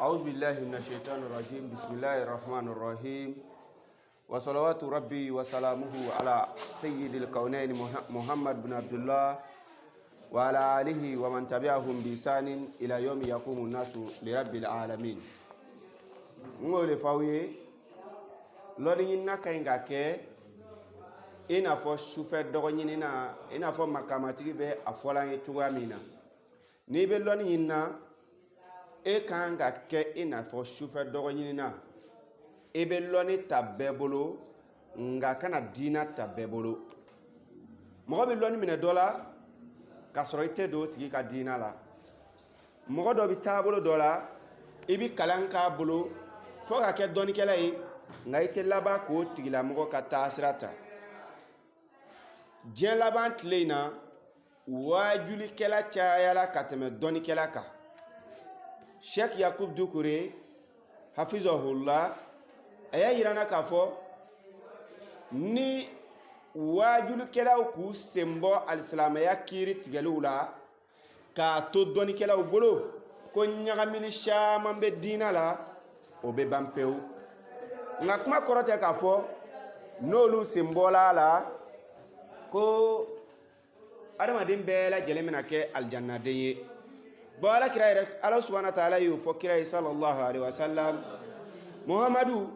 أعوذ بالله من الشيطان الرجيم بسم الله الرحمن الرحيم وصلوات ربي وسلامه على سيد الكونين محمد بن عبد الله وعلى آله ومن تبعهم بإحسان إلى يوم يقوم الناس لرب العالمين. ngole fawiye lodi nyina kainga ke ina fo shufe dogo nyina ina fo makamatigi be afola nchuwa mina ni be lodi nyina e kanga ke ina fo shufe dogo nyina e be loni tabebolo nga kana dina tabebolo mo be loni mina dola kasoro ite do tigi ka dina la mo do bi tabolo dola ibi kalanka bolo fo ka ke doni kala yi ngaite laba ko tigila mo ka tasrata je laban tlena wajuli kala chayala kateme doni kala ka Sheikh Yakub Dukure hafizahullah aya yirana ka fo ni wajuli kala ku sembo alislamaya kiri tigalula ka to doni kala bolo ko nyagamini shama be dina la obe bampeu nga kuma korote ka fo nolu sembola la ko adama din bela jelemina ke aljanna de bala kira Allah subhanahu wa ta'ala yu fo kira sallallahu alaihi wasallam muhammadu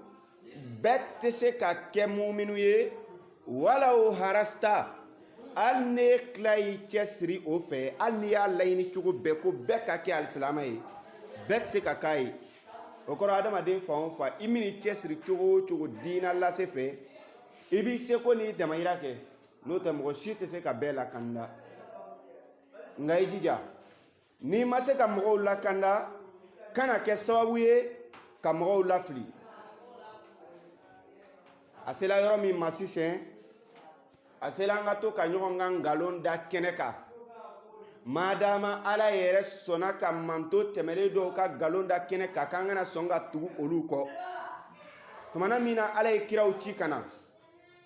bette se ka ke mu'minu ye wala harasta alne klay chesri o fe alni Allah ni chugo be ko be ka ke alislamay bette se ka kai okoro adama den fa imini chesri chugo dina la se fe ibi se ko ni damayira ke no ta mo shite se ka bela kanda ngai jija ni ma se ka mo la kanda kana ke sawabuye ka mo la fli asela yoro mi masise asela ngato ka nyonga ngalon da keneka madama ala yere sona ka manto temele do ka galonda kene ka kangana songa tugu oluko tumana mina ala kira uchi kana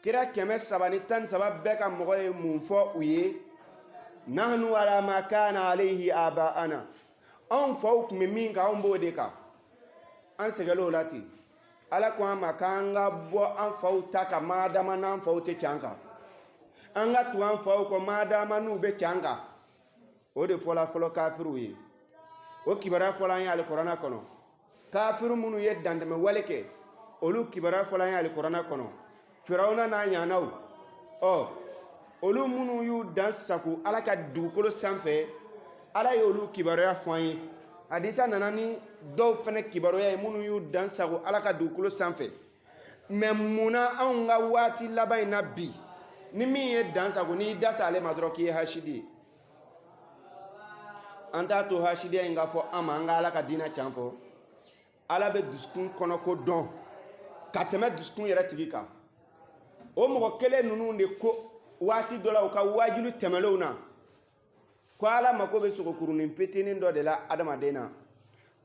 kira keme sabani tan sabab beka mogoy munfo uye nahnu ala ma kana alayhi abaana on fawk minga on bode ka an segalo lati ala ko makanga bo an fawta ka madama nan fawte chanka anga tuan faw ko madama nu be chanka o de fola folo kafiru ye o kibara fola ya alqur'ana kono kafiru munu yeddande me waleke olu kibara fola ya alqur'ana kono firawna na nyanaw o olu munu yu dansaku alaka dukolo sanfe ala yolu kibara ya foyi hadisa nanani do fene kibaro ya munu yu dansaku alaka dukolo sanfe memuna anga wati labai nabi ni mi ye dansaku ni dasa ale madroki hashidi anta to hashidiya inga fo ama anga ala ka dina chanfo ala be duskun kono ko don kateme duskun yera tigika o mo kele nunu ne ko wati dola ka wajilu temelona ko ala mako be soko kurunin fitinin do de la adama dena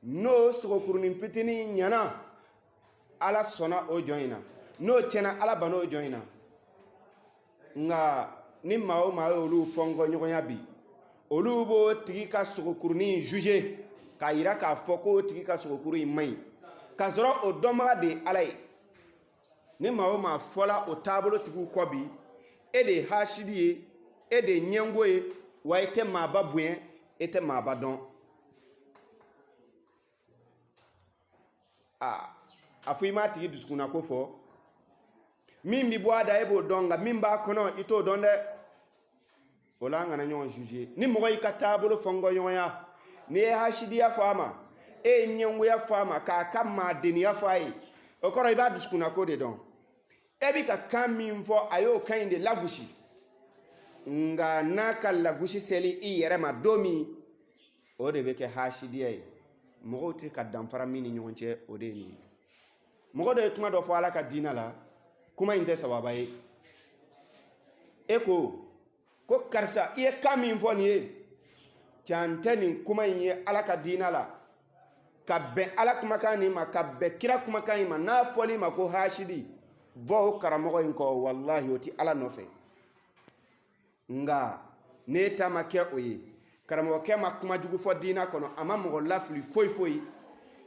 no soko kurunin fitinin nyana ala sona o joina no chena ala bano o joina nga ni mawo olu fongo nyonya bi olubo tigi ka sogokuruni juge ka ira ka foko tigi ka sogokuru imai ka zoro o doma de alai ni mawo ma fola o tablo tigu kobi e de hashidi e de nyengoe wa ite ma babuen ite ma badon afu ima tigi duskuna ko fo mimbi boada ebo donga mimba kono ito donde ola ngana nyon juger ni mo yi katabolo fongo yonya ni hashidi ya fama e nyengu ya fama ka kama deni ya fai okoro iba diskuna ko de don ebi ka kami mfo ayo kainde lagushi nga naka lagushi seli i yere ma domi o de beke hashidi ay mo ti ka damfara mini nyonche o de ni mo de kuma do fala ka dina la kuma inde sababai eko ko karsa iye kami foni e chantani kuma yin alaka dina la kabbe alakuma kani ma kabbe kira kuma kani ma na foli ma ko hashidi bo karamo yin ko wallahi oti ala nofe nga ne tamake oyi karamo ke ma kuma jugu fo dina kono ama mo lafli foi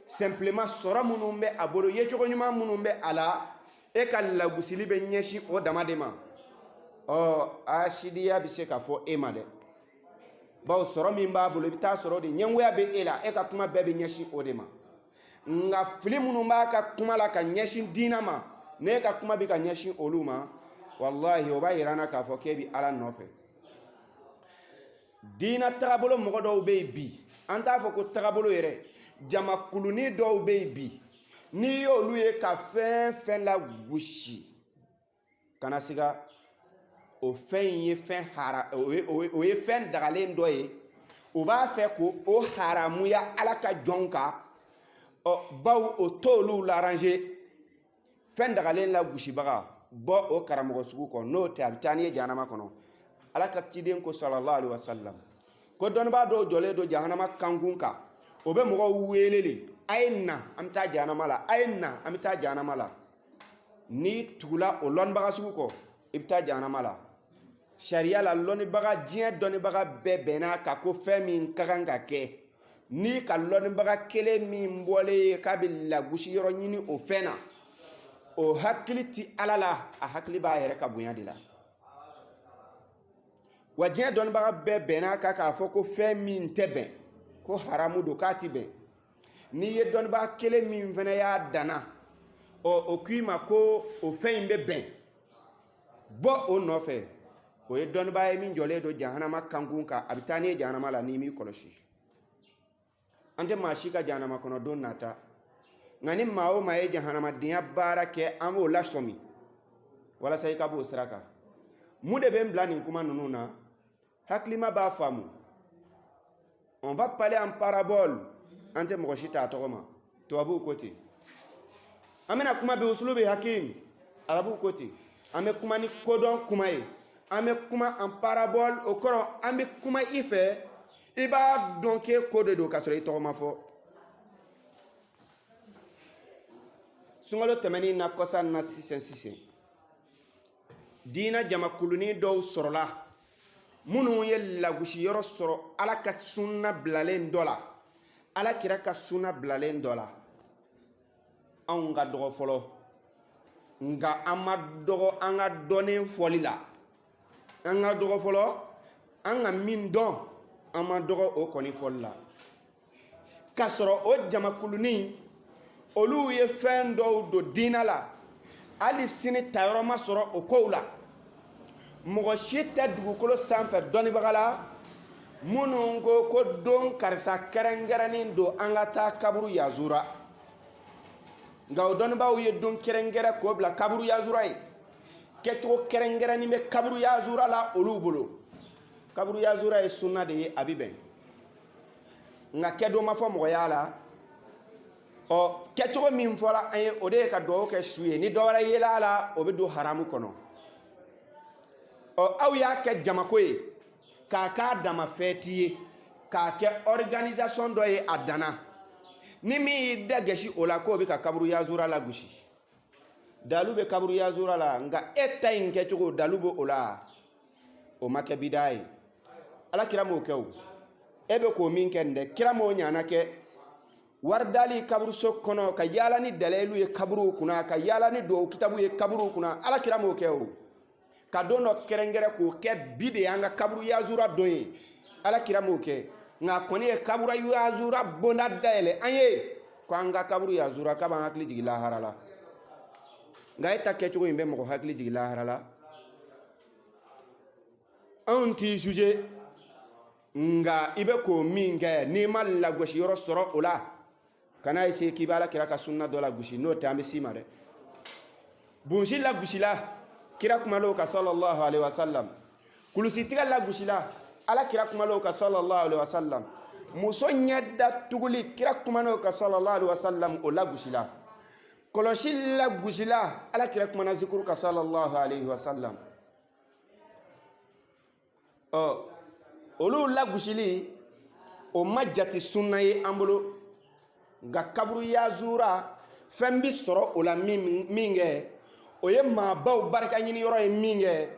simplement sɔrɔ minnu bɛ a bolo yecogo ɲuman minnu bɛ a la e ka lagosili bɛ ɲɛsin o dama de ma asidiya bɛ se ka fɔ e ma dɛ bawo sɔrɔ min b'a bolo i bɛ taa sɔrɔ de ɲɛngoya bɛ e la e ka kuma bɛɛ bɛ ɲɛsin o de ma nka fili minnu b'a ka kuma la ka ɲɛsin diina ma ne ka kuma bɛ ka ɲɛsin olu ma wallahi o b'a yira n na k'a fɔ k'e bɛ ala nɔfɛ diina tagabolo mɔgɔ dɔw bɛ yen bi an t'a fɔ ko tagabolo yɛrɛ jamakulunin dɔw bɛ yen bi n'i y'olu ye ka fɛn fɛn la gosi kana siga o fɛn in ye fɛn o ye fɛn dagalen dɔ ye o b'a fɛ ko o haramuya ala ka jɔnw kan bawo o t'olu l'arranger fɛn dagalen la gosibaga bɔ o karamɔgɔ sugu kɔ n'o tɛ a bɛ taa n'i ye jahanama kɔnɔ ala ka ciden ko sallallahu alaihi wasallam ko dɔnnibaa dɔw jɔlen don jahanama kankun kan o bɛ mɔgɔw wele de a ye na an bɛ taa jahanama la a ye na an bɛ taa jahanama la n'i tugula o lɔnnibaga sugu kɔ i bɛ taa jahanama la sariya la lɔnnibaga diɲɛ dɔnnibaga bɛɛ bɛnna kan ko fɛn min ka kan ka kɛ ni ka lɔnnibaga kelen min bɔlen ye k'a bɛ lagosi yɔrɔ ɲini o fɛn na o hakili tɛ ala la a hakili b'a yɛrɛ ka bonya de la wa diɲɛ dɔnnibaga bɛɛ bɛnna kan k'a fɔ ko fɛn min tɛ bɛn ko haramu don k'a tɛ bɛn n'i ye dɔnnibaga kelen min fana y'a danna o k'i ma ko o fɛn in bɛ bɛn bɔ o nɔfɛ o ye dɔnnibaga ye min jɔlen don jahanama kankun kan a bɛ taa n'i ye jahanama la n'i m'i kɔlɔsi an tɛ maa si ka jahanama kɔnɔ don nata nka ni maa o maa ye jahanamadenya baara kɛ an b'o lasɔmi walasa i ka b'o sira kan mun de bɛ n bila nin kuma ninnu na hakilima b'a faamu on va parler en parabole an tɛ mɔgɔ si t'a tɔgɔ ma tubabuw ko ten an bɛna kuma bi usulubi hakim arabuw ko ten an bɛ kuma ni kodɔn kuma ye an bɛ kuma en parabole o kɔrɔ an bɛ kuma i fɛ i b'a dɔn k'e ko de don k'a sɔrɔ i tɔgɔ ma fɔ sunkalo tɛmɛnen na kɔsa na sisan diina jamakulunin dɔw sɔrɔla minnu ye lagosi yɔrɔ sɔrɔ ala ka sunna bilalen dɔ la ala kira ka sunna bilalen dɔ la anw ka dɔgɔ fɔlɔ nka an ma dɔgɔ an ka dɔnnen fɔli la an ka dɔgɔ fɔlɔ an ka min dɔn an ma dɔgɔ o kɔni fɔli la k'a sɔrɔ o jamakulunin olu ye fɛn dɔw don diina la hali sini tayɔrɔ ma sɔrɔ o kow la mɔgɔ si tɛ dugukolo sanfɛ dɔnnibaga la minnu ko don karisa kɛrɛnkɛrɛnnen don an ka taa kaburu yazura nka o dɔnnibagaw ye don kɛrɛnkɛrɛn k'o bila kaburu yazura ye kɛcogo kɛrɛnkɛrɛnnen bɛ kaburu yazura la olu bolo kaburu yazura ye sunna de ye a bɛ bɛn nka kɛdon ma fɔ mɔgɔya la kɛcogo min fɔra an ye o de ye ka dugawu kɛ su ye ni dɔwɛrɛ yela a la o bɛ don haramu kɔnɔ aw y'a kɛ jamako ye k'a k'a dama fɛti ye k'a kɛ organisation dɔ ye a danna ni min y'i da gɛsi o la k'o bɛ ka kaburu yazura la gosi dalu bɛ kaburu yazura la nka e ta in kɛcogo dalu bɛ o la o ma kɛ bida ye ala kira m'o kɛ o e bɛ k'o min kɛ nin dɛ kira m'o ɲana kɛ waridali kaburuso kɔnɔ ka yaala ni dalilu ye kaburuw kunna ka yaala ni duwawu kitabu ye kaburuw kunna ala kira m'o kɛ o ka don dɔ kɛrɛnkɛrɛn k'o kɛ bi de y'an ka kaburu yazura don ye ala kira m'o kɛ nka kɔni ye kaburu yazura bonda dayɛlɛ an ye ko an ka kaburu yazura k'a b'an hakili jigin lahara la nka e ta kɛcogo in bɛ mɔgɔ hakili jigin lahara la anw t'i juge nka i bɛ k'o min kɛ n'i ma lagosi yɔrɔ sɔrɔ o la kana essayer k'i b'a ala kira ka sunna dɔ la gosi n'o tɛ an bɛ s'i ma dɛ bunsi la gosila kira kumalo ka sallallahu alaihi wasallam kulusi tigɛ la gosila ala kira kumalo ka sallallahu alaihi wasallam muso ɲɛ datuguli kira kumalo ka sallallahu alaihi wasallam o la gosila kɔlɔsi la gosila ala kira kumana zikuru ka sallallahu alaihi wasallam olu la gosili o ma jati sunna ye an bolo nka kaburu yazura fɛn bi sɔrɔ o la min kɛ o ye maabaw barika ɲini yɔrɔ ye min kɛ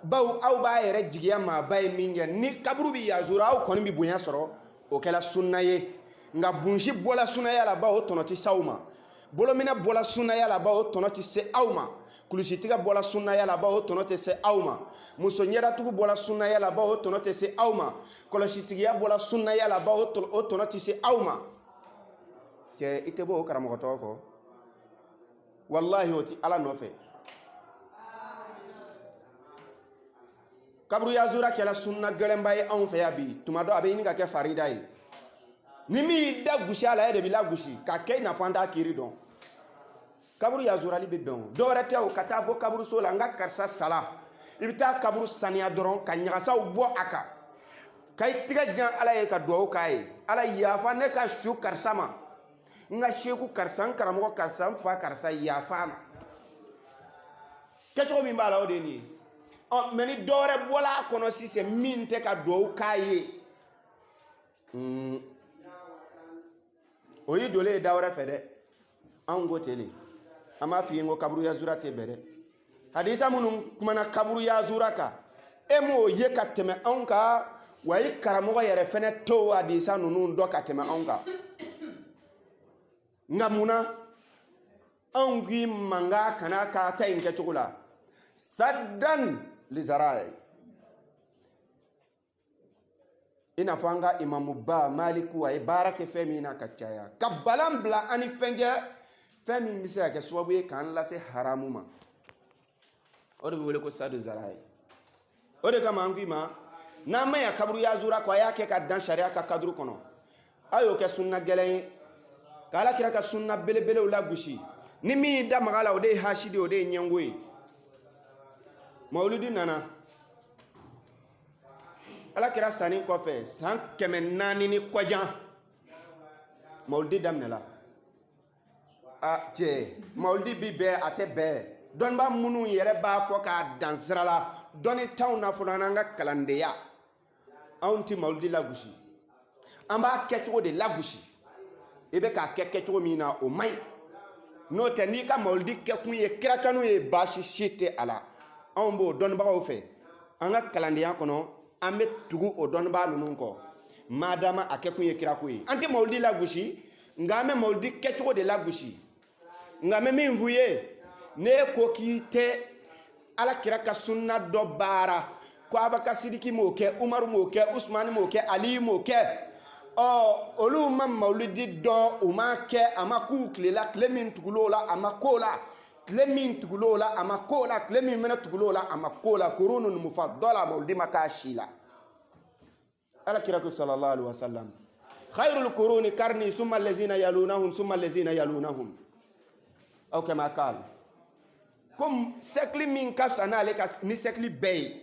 baw aw b'a yɛrɛ jigiya maaba ye min kɛ ni kaburu bi yazura aw kɔni bi bonya sɔrɔ o kɛla sunna ye nga bunshi bola sunaya la ba o tono ti sauma bolo mina bola sunaya la ba o tono ti se auma kulusi tiga bola sunaya la ba o tono ti se auma muso nyera tugu bola sunaya la ba o tono ti se auma kolosi tigiya bola sunaya la ba o tono ti se auma te ite bo karamo to ko wallahi oti ala no fe kabru ya zura kala sunna gelemba e on fe ya bi tuma do abe ni ka ke farida yi ni mi da gushi ala ya de bi la gushi ka ke na fanda kiri don kabru ya zura li be don do rete o kata bo kabru so la nga karsa sala ibita kabru saniya doron ka nyasa bo aka kay tiga jan ala ye ka do kai ala ya fa ne ka shu karsama nga sheku karsan karamo karsan fa karsa ya fama kecho mi mbala o de ni on meni dore bola kono si se minte ka do kaye oyi dole dawra fede an go tele ama fi ngo kabru ya zura te bere hadisa munun kuma na kabru ya zura ka emo ye ka teme an ka wayi karamo yere fene to hadisa nunu ndo ka teme an ka ngamuna an gi manga kana ka ta inke tukula saddan lizarai ina fanga imamu ba maliku ay barake femi na kachaya kabalam bla ani fenge femi misa ke swabu kan la se haramu ma odo bi wele ko sadu zarai odo kama angi ma na ma ya kabru ya zura ko yake ka dan sharia ka kadru kono ayo ke sunna gelen kala kira ka sunna bele bele wala gushi ni mi da magala ode hashidi ode nyangoyi maulidi nana ala kira sani kofe san keme nani ni kojan maulidi damnela a je maulidi bi be ate be don ba munu yere ba fo ka dansrala doni tawna fulana nga kalandeya anti maulidi la gushi amba ketcho de la gushi ebe ka ketcho mina o mai no tani ka maulidi kekun ye kira kanu ye bashi shite ala ambo don ba o fe anga kalandiya kono ambe tugu o don ba nunun ko madama akekun ye kira ko yi anti maulidi la gushi ngame maulidi ketcho de la gushi ngame min vuye ne ko kite ala kira ka sunna do bara ko abaka sidiki mo ke umar mo ke usman mo ke ali mo ke o olu mam maulidi do uma ke amaku klela klemin tugulola amakola klemin tugulola amakola klemin mena tugulola amakola qurunun mufaddala maulidi makashila ala kira ko sallallahu alaihi wasallam khairul quruni qarni summa allazina yalunahum summa allazina yalunahum aw kama qala comme sekli min kasana ale kas ni sekli bay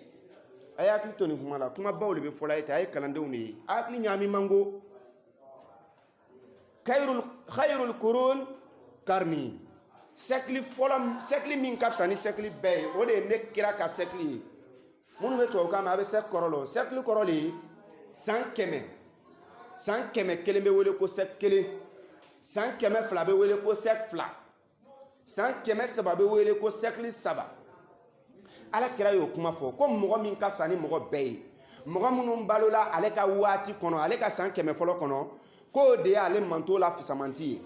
ayakli toni kuma la kuma bawle be folayta ay kalandew ni akli nyami mango khairul qurun qarni sekli folam sekli min kasani sekli bay o de ne kira ka sekli munu be to kama be sek korolo sekli koroli sankeme kelembe wele ko sekele sankeme flabe wele ko sek fla sankeme sababe wele ko sekli saba ala kira yo kuma fo ko mogo min ka sani mogo bey mogo munun balola ale ka wati kono ale ka sankeme folo kono ko de ale manto la fisamanti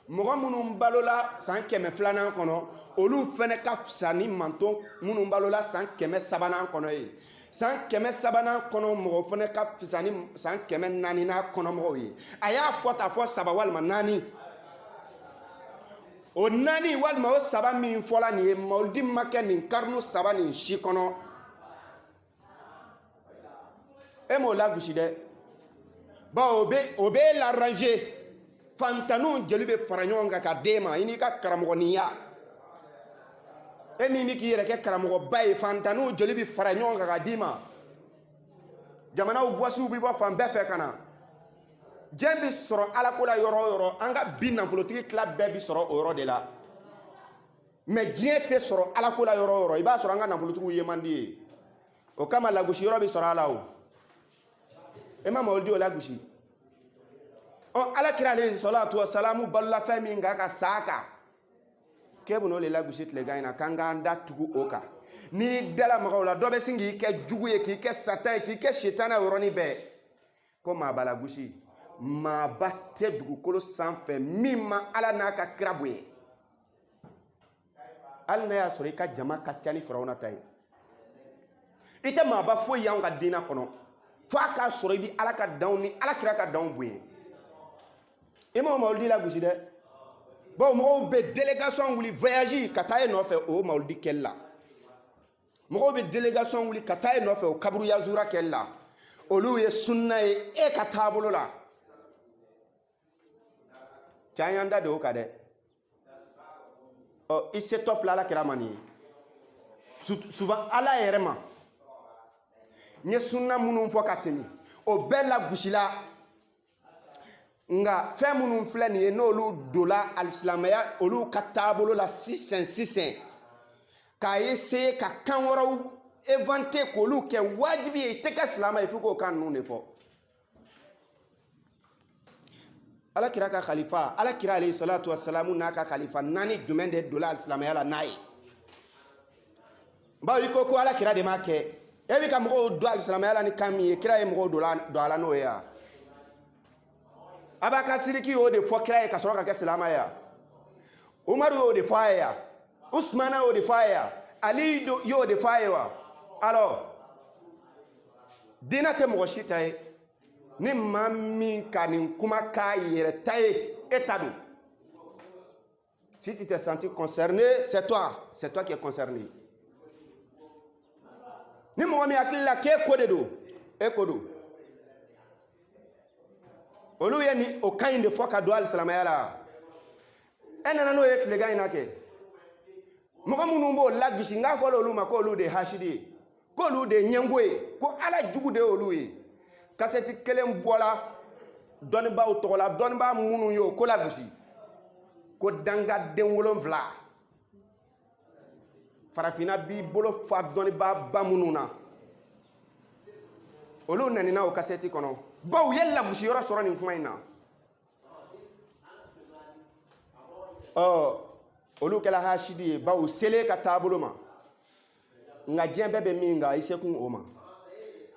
mogo munun balola sankeme flana kono olu fene ka fisani manto munun balola sankeme sabana kono yi sankeme sabana kono mogo fene ka fisani sankeme nani na kono mogo yi aya fota fo saba walma nani o nani walma o saba min fola ni maulidi make ni karnu saba ni shikono e mo la gushi de ba obe l'arranger fantanu jelube faranyonga ka dema ini ka karamogoniya e mi ki yere ke karamogo bay fantanu jelube faranyonga ka dima jamana u bosu bi bo fambe fe kana jembi soro ala ko la yoro anga binna folotiki club bebi soro oro de la mais diete soro ala ko la yoro iba soro anga na folotiki yemandi o kama la gushi yoro bi soro ala o e ma moldi o la gushi o ala kira alayhi salatu wassalamu balla fami ngaka saka kebu no le la gushi tle gaina kanga anda tugu oka ni dala magawla dobe singi ke juguye ki ke satan ki ke shetana yoroni be ko ma bala gushi maaba tɛ dugukolo sanfɛ min ma ala n'a ka kira bonya hali n'a y'a sɔrɔ i ka jama ka ca ni Firawuna ta ye i tɛ maaba foyi y'anw ka diinɛ kɔnɔ fo a k'a sɔrɔ i bi ala ka danw ni ala kira ka danw bonya i m'o mawuludi lagosi dɛ bon mɔgɔw bɛ délégation wuli voyage ka taa e nɔfɛ o mawuludi kɛli la mɔgɔw bɛ délégation wuli ka taa e nɔfɛ o kaburu yazura kɛli la olu ye sunna ye e ka taabolo la cɛ y'an da de o kan dɛ i setɔ filɛ ala kira ma nin ye souvent ala yɛrɛ ma n ye sunna minnu fɔ ka tɛmɛ o bɛɛ lagosila nga fɛn minnu filɛ nin ye n'olu dola alisilamɛya olu ka taabolo la sisan k'a essayer ka kan wɛrɛw inventer k'olu kɛ wajibi ye i tɛ kɛ silamɛ ye fo k'o kan ninnu de fɔ ala kira ka khalifa ala kira alayhi salatu wassalamu n'a ka khalifa naani jumɛn de dola alisilamɛya la n'a ye bawo i ko ala kira de m'a kɛ e bɛ ka mɔgɔw don alisilamɛya la ni kan min ye kira ye mɔgɔw don a la n'o ye wa Abaka Siriki y'o de fɔ kira ye ka sɔrɔ ka kɛ silamɛ ye wa Umaru y'o de fɔ a ye wa Usmana y'o de fɔ a ye wa Ali y'o de fɔ a ye wa alors diinɛ tɛ mɔgɔ si ta ye ni maa min ka nin kuma k'a yɛrɛ ta ye e ta don si tu t'es senti concerné c'est toi qui es concerné ni mɔgɔ min hakili la k'e ko de don e ko don olu ye ni o kan in de fɔ ka don alisilamɛya la e nana n'o ye tilegan in na kɛ mɔgɔ minnu b'o lagosi n k'a fɔla olu ma k'olu de ye hasidi ye k'olu de ye ɲɛngo ye ko ala jugu de ye olu ye kasɛti kelen bɔla dɔnnibaaw tɔgɔ la dɔnnibaa minnu ye o ko lagosi ko dangaden 7 farafinna b'i bolo fa dɔnnibaa ba minnu na olu nanina o kasɛti kɔnɔ baw ye lagosi yɔrɔ sɔrɔ nin kuma in na olu kɛla hasidi ye baw sele ka taabolo ma nka diɲɛ bɛɛ bɛ min kan i sekun o ma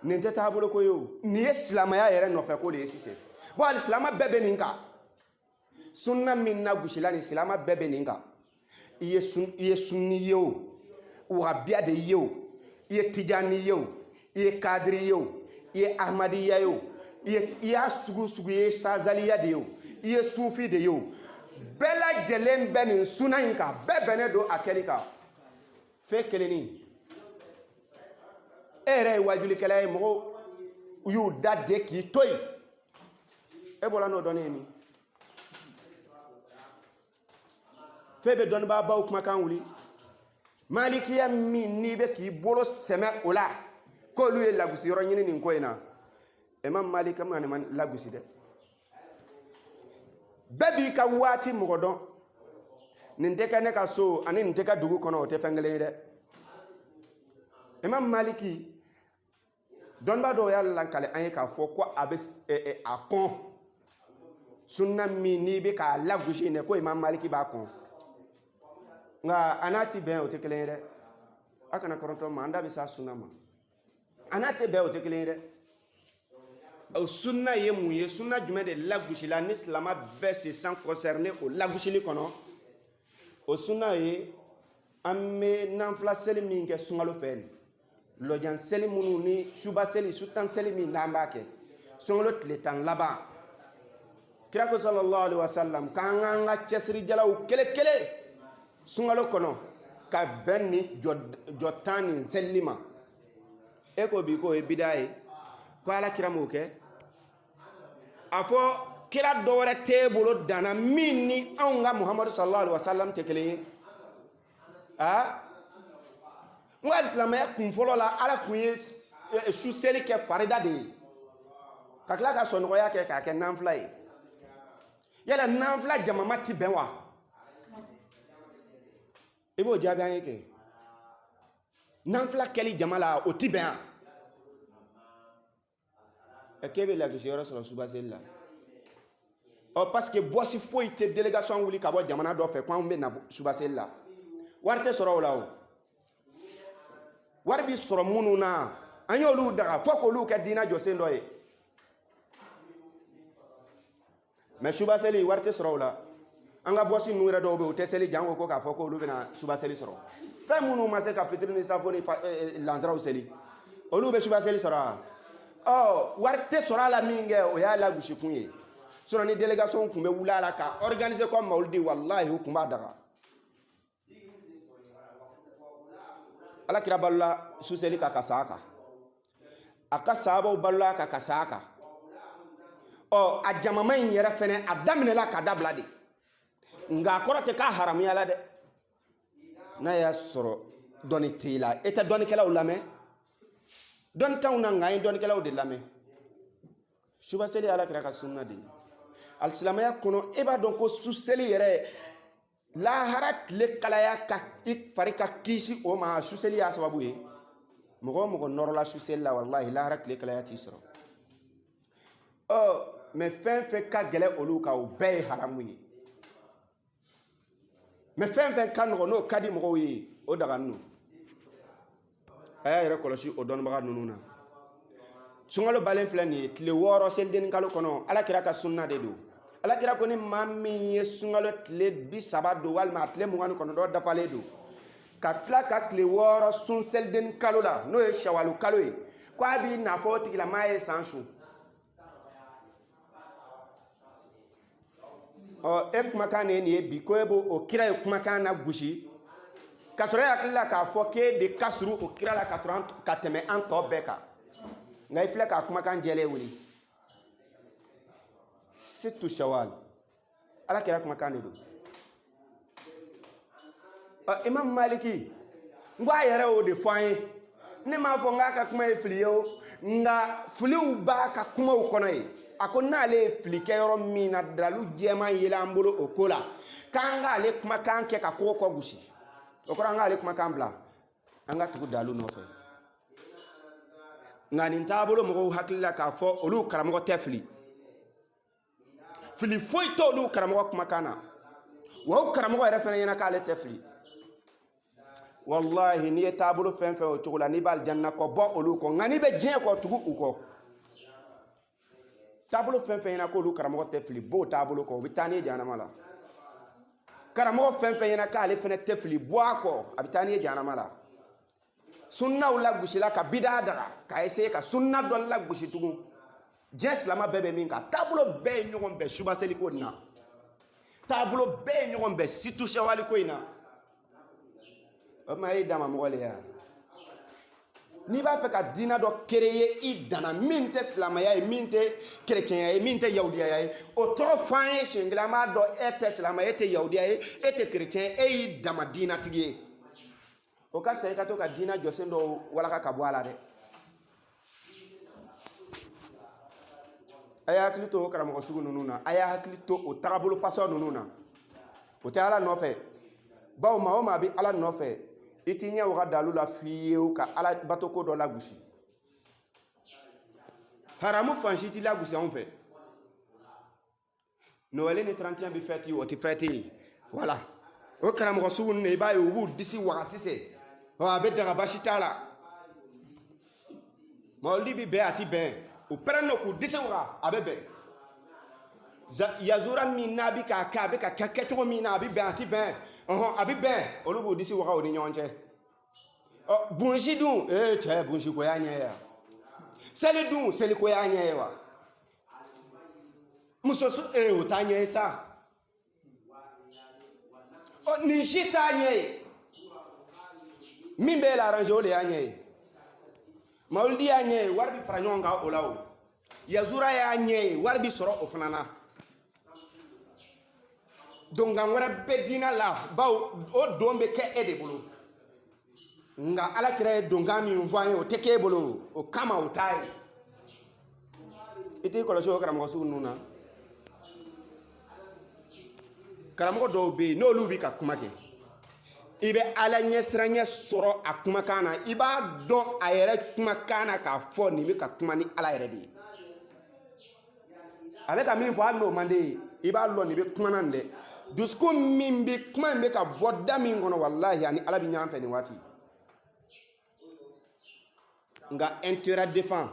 nin tɛ taabolo ko ye o nin ye silamɛya yɛrɛ nɔfɛ ko de ye sisan bon alisilama bɛɛ bɛ nin kan sunna min na gosila nin silama bɛɛ bɛ nin kan i ye sunni ye o wahabiya de ye o i ye tijani ye o i ye kadiri ye o i ye ahmadiya ye o i y'a sugu ye sazaliya de ye o i ye sufi de ye o bɛɛ lajɛlen bɛ nin sunna in kan bɛɛ bɛnnen don a kɛli kan fɛn kelenni e yɛrɛ ye wajulikɛla ye mɔgɔw y'u da de k'i to yen e bɔra n'o dɔnni ye min fɛn bɛ dɔnnibaa baw kumakan wuli malikiya min n'i bɛ k'i bolo sɛmɛ o la k'olu ye lagosi yɔrɔ ɲini nin ko in na imam malik ma ne man lagosi dɛ bɛɛ b'i ka waati mɔgɔ dɔn nin tɛ kɛ ne ka so ani nin tɛ ka dugu kɔnɔ o tɛ fɛn kelen ye dɛ imam maliki dɔnnibaa dɔw y'a lankale an ye k'a fɔ ko a bɛ a kɔn sunna min n'i bɛ k'a lagosi ne ko imam maliki b'a kɔn nka a n'a ti bɛn o tɛ kelen ye dɛ a kana kɔrɔtɔ ma an da bɛ s'a sunna ma a n'a tɛ bɛn o tɛ kelen ye dɛ o sunna ye mun ye sunna jumɛn de lagosila ni silama bɛɛ se san concerné o lagosili kɔnɔ o sunna ye an bɛ nanfila seli min kɛ sunkalo fɛ nin lɔjan seli minnu ni suba seli su tan seli min n'an b'a kɛ sunkalo tile 10 laban kira ko sallallahu alaihi wasallam k'an k'an ka cɛsirijalaw kelen sunkalo kɔnɔ ka bɛn ni jɔ 10 nin selili ma e ko bi k'o ye bida ye ko ala kira m'o kɛ a fɔ kira dɔ wɛrɛ t'e bolo danna min ni anw ka muhamadu sallallahu alaihi wasallam tɛ kelen ye n ko alisilamɛya kun fɔlɔ la ala kun ye su seli kɛ farida de ye ka tila ka sɔnɔgɔya kɛ k'a kɛ nanfila ye yala nanfila jamama ti bɛn wa i b'o jaabi an ye kɛ nanfila kɛli jama la o ti bɛn wa k'e bɛ lagosi yɔrɔ sɔrɔ suba seli la parce que bɔsi foyi tɛ délégation wuli ka bɔ jamana dɔ fɛ ko anw bɛ na suba seli la wari tɛ sɔrɔ o la o wari bi sɔrɔ minnu na an y'olu daga fo k'olu kɛ diinɛ jɔsen dɔ ye mais suba seli wari tɛ sɔrɔ o la an ka bɔsi ninnu yɛrɛ dɔw bɛ yen u tɛ seli janko ko k'a fɔ ko olu bɛna suba seli sɔrɔ fɛn minnu ma se ka fitiri ni safo ni lansaraw seli olu bɛ suba seli sɔrɔ wa wari tɛ sɔrɔ a la min kɛ o y'a lagosi kun ye sinon ni délégation tun bɛ wuli a la ka organiser comme mawuludi walahi u tun b'a daga alakira balola su seli kan ka sa a kan a ka sahabaw balola kan ka sa a kan a jamama in yɛrɛ fɛnɛ a daminɛla ka dabila de nka a kɔrɔ tɛ k'a haramuya la dɛ n'a y'a sɔrɔ dɔnni t'i la e tɛ dɔnnikɛlaw lamɛn dɔnnitɛnw na nka an ye dɔnnikɛlaw de lamɛn suba seli ye alakira ka sunna de ye alisilamɛya kɔnɔ e b'a dɔn ko su seli yɛrɛ lahara tile kalaya ka i fari ka kisi o ma su seli y'a sababu ye mɔgɔ o mɔgɔ nɔrɔla su seli la walahi lahara tile kalaya t'i sɔrɔ mais fɛn fɛn ka gɛlɛ olu kan o bɛɛ ye haramu ye mais fɛn fɛn ka nɔgɔ n'o ka di mɔgɔw ye o dagani don a y'a yɛrɛ kɔlɔsi o dɔnnibaga ninnu na sunkalo balen filɛ nin ye tile 6 selidenni kalo kɔnɔ alakira ka sunna de don alakira ko ni maa min ye sunkalo tile 30 don walima a tile 29 dafalen don ka tila ka tile 6 sun selidenni kalo la n'o ye shawalu kalo ye ko a b'i n'a fɔ o tigilamaa ye san su e kumakan de ye nin ye bi ko e b'o o kira ye kumakan na gosi ka sɔrɔ e hakili la k'a fɔ k'e de ka surun o kira la ka tɛmɛ an tɔ bɛɛ kan nka i filɛ k'a kumakan jɛlen wuli situ shawal ala kira kumakan de don imam maliki n ko a yɛrɛ y'o de fɔ an ye ne m'a fɔ n k'a ka kuma ye fili ye o nka filiw b'a ka kumaw kɔnɔ ye a ko n'ale ye fili kɛ yɔrɔ min na dalu jɛman yela an bolo o ko la k'an k'ale kumakan kɛ ka kogo kɔ gosi o kɔrɔ an k'ale kumakan bila an ka tugu dalu nɔfɛ nka nin taabolo mɔgɔw hakili la k'a fɔ olu karamɔgɔ tɛ fili fili foyi t'olu karamɔgɔ kumakan na wa o karamɔgɔ yɛrɛ fɛnɛ ɲɛna k'ale tɛ fili wallahi n'i ye taabolo fɛn fɛn o cogo la n'i b'a alijanna kɔ bɔ olu kɔ nka n'i bɛ diɲɛ kɔ tugu u kɔ taabolo fɛn fɛn ɲɛna k'olu karamɔgɔ tɛ fili b'o taabolo kɔ u bɛ taa n'i ye jahanama la karamɔgɔ fɛn fɛn ɲɛna k'ale fɛnɛ tɛ fili bɔ a kɔ a bɛ taa n'i ye jahanama la sunnaw lagosila ka bida daga k'a essayer ka sunna dɔ lagosi tugun diɲɛ silama bɛɛ bɛ min kan taabolo bɛɛ ye ɲɔgɔn bɛn suba seli ko in na taabolo bɛɛ ye ɲɔgɔn bɛn situ shawali ko in na o tuma e y'i dama mɔgɔ le ya n'i b'a fɛ ka diina dɔ créer i danna min tɛ silamɛya ye min tɛ kerecɛnya ye min tɛ yahudiya ye o tɔgɔ fɔ an ye siɲɛ kelen an b'a dɔn e tɛ silamɛ e tɛ yahudiya ye e tɛ kerecɛn e y'i dama diinatigi ye o ka fisa i ka to ka diina jɔsen dɔw walaka ka bɔ a la dɛ a y'a hakili to o karamɔgɔ sugu ninnu na a y'a hakili to o tagabolo fasɔn ninnu na o tɛ ala nɔfɛ bawo maa o maa bɛ ala nɔfɛ i t'i ɲɛ waga dalu la fiyewu ka ala bato ko dɔ lagosi haramu fan si t'i lagosi anw fɛ Noël ni 31 bɛ fɛti o tɛ fɛti ye voilà o karamɔgɔ sugu ninnu i b'a ye u b'u disi waga sisan a bɛ daga basi t'a la mawulidi bɛ bɛn a ti bɛn u pɛrɛn don k'u disi waga a bɛ bɛn yazura min n'a bɛ k'a kɛ a bɛ ka kɛ kɛcogo min na a bɛ bɛn a ti bɛn a bɛ bɛn olu b'u disi waga o ni ɲɔgɔn cɛ bunsi dun cɛ bunsi ko y'a ɲɛ ye wa seli dun seli ko y'a ɲɛ ye wa muso su o t'a ɲɛ ye sa nin si t'a ɲɛ ye min bɛ l'arranger o de y'a ɲɛ ye mawulidi y'a ɲɛ ye wari bɛ fara ɲɔgɔn kan o la o yazura y'a ɲɛ ye wari bɛ sɔrɔ o fana na donkan wɛrɛ bɛ diina la bawo o don bɛ kɛ e de bolo nka alakira ye donkan min fɔ an ye o tɛ k'e bolo o kama o t'a ye i t'i kɔlɔsi o karamɔgɔ sugu ninnu na karamɔgɔ dɔw bɛ yen n'olu bɛ ka kuma kɛ i bɛ ala ɲɛsiranya sɔrɔ a kumakan na i b'a dɔn a yɛrɛ kumakan na k'a fɔ nin bɛ ka kuma ni ala yɛrɛ de ye a bɛ ka min fɔ hali n'o man di ye i b'a dɔn nin bɛ kuma na nin dɛ dusukun min bɛ kuma in bɛ ka bɔ da min kɔnɔ walahi ani ala bɛ ɲɔgɔn fɛ nin waati nka intérêt défend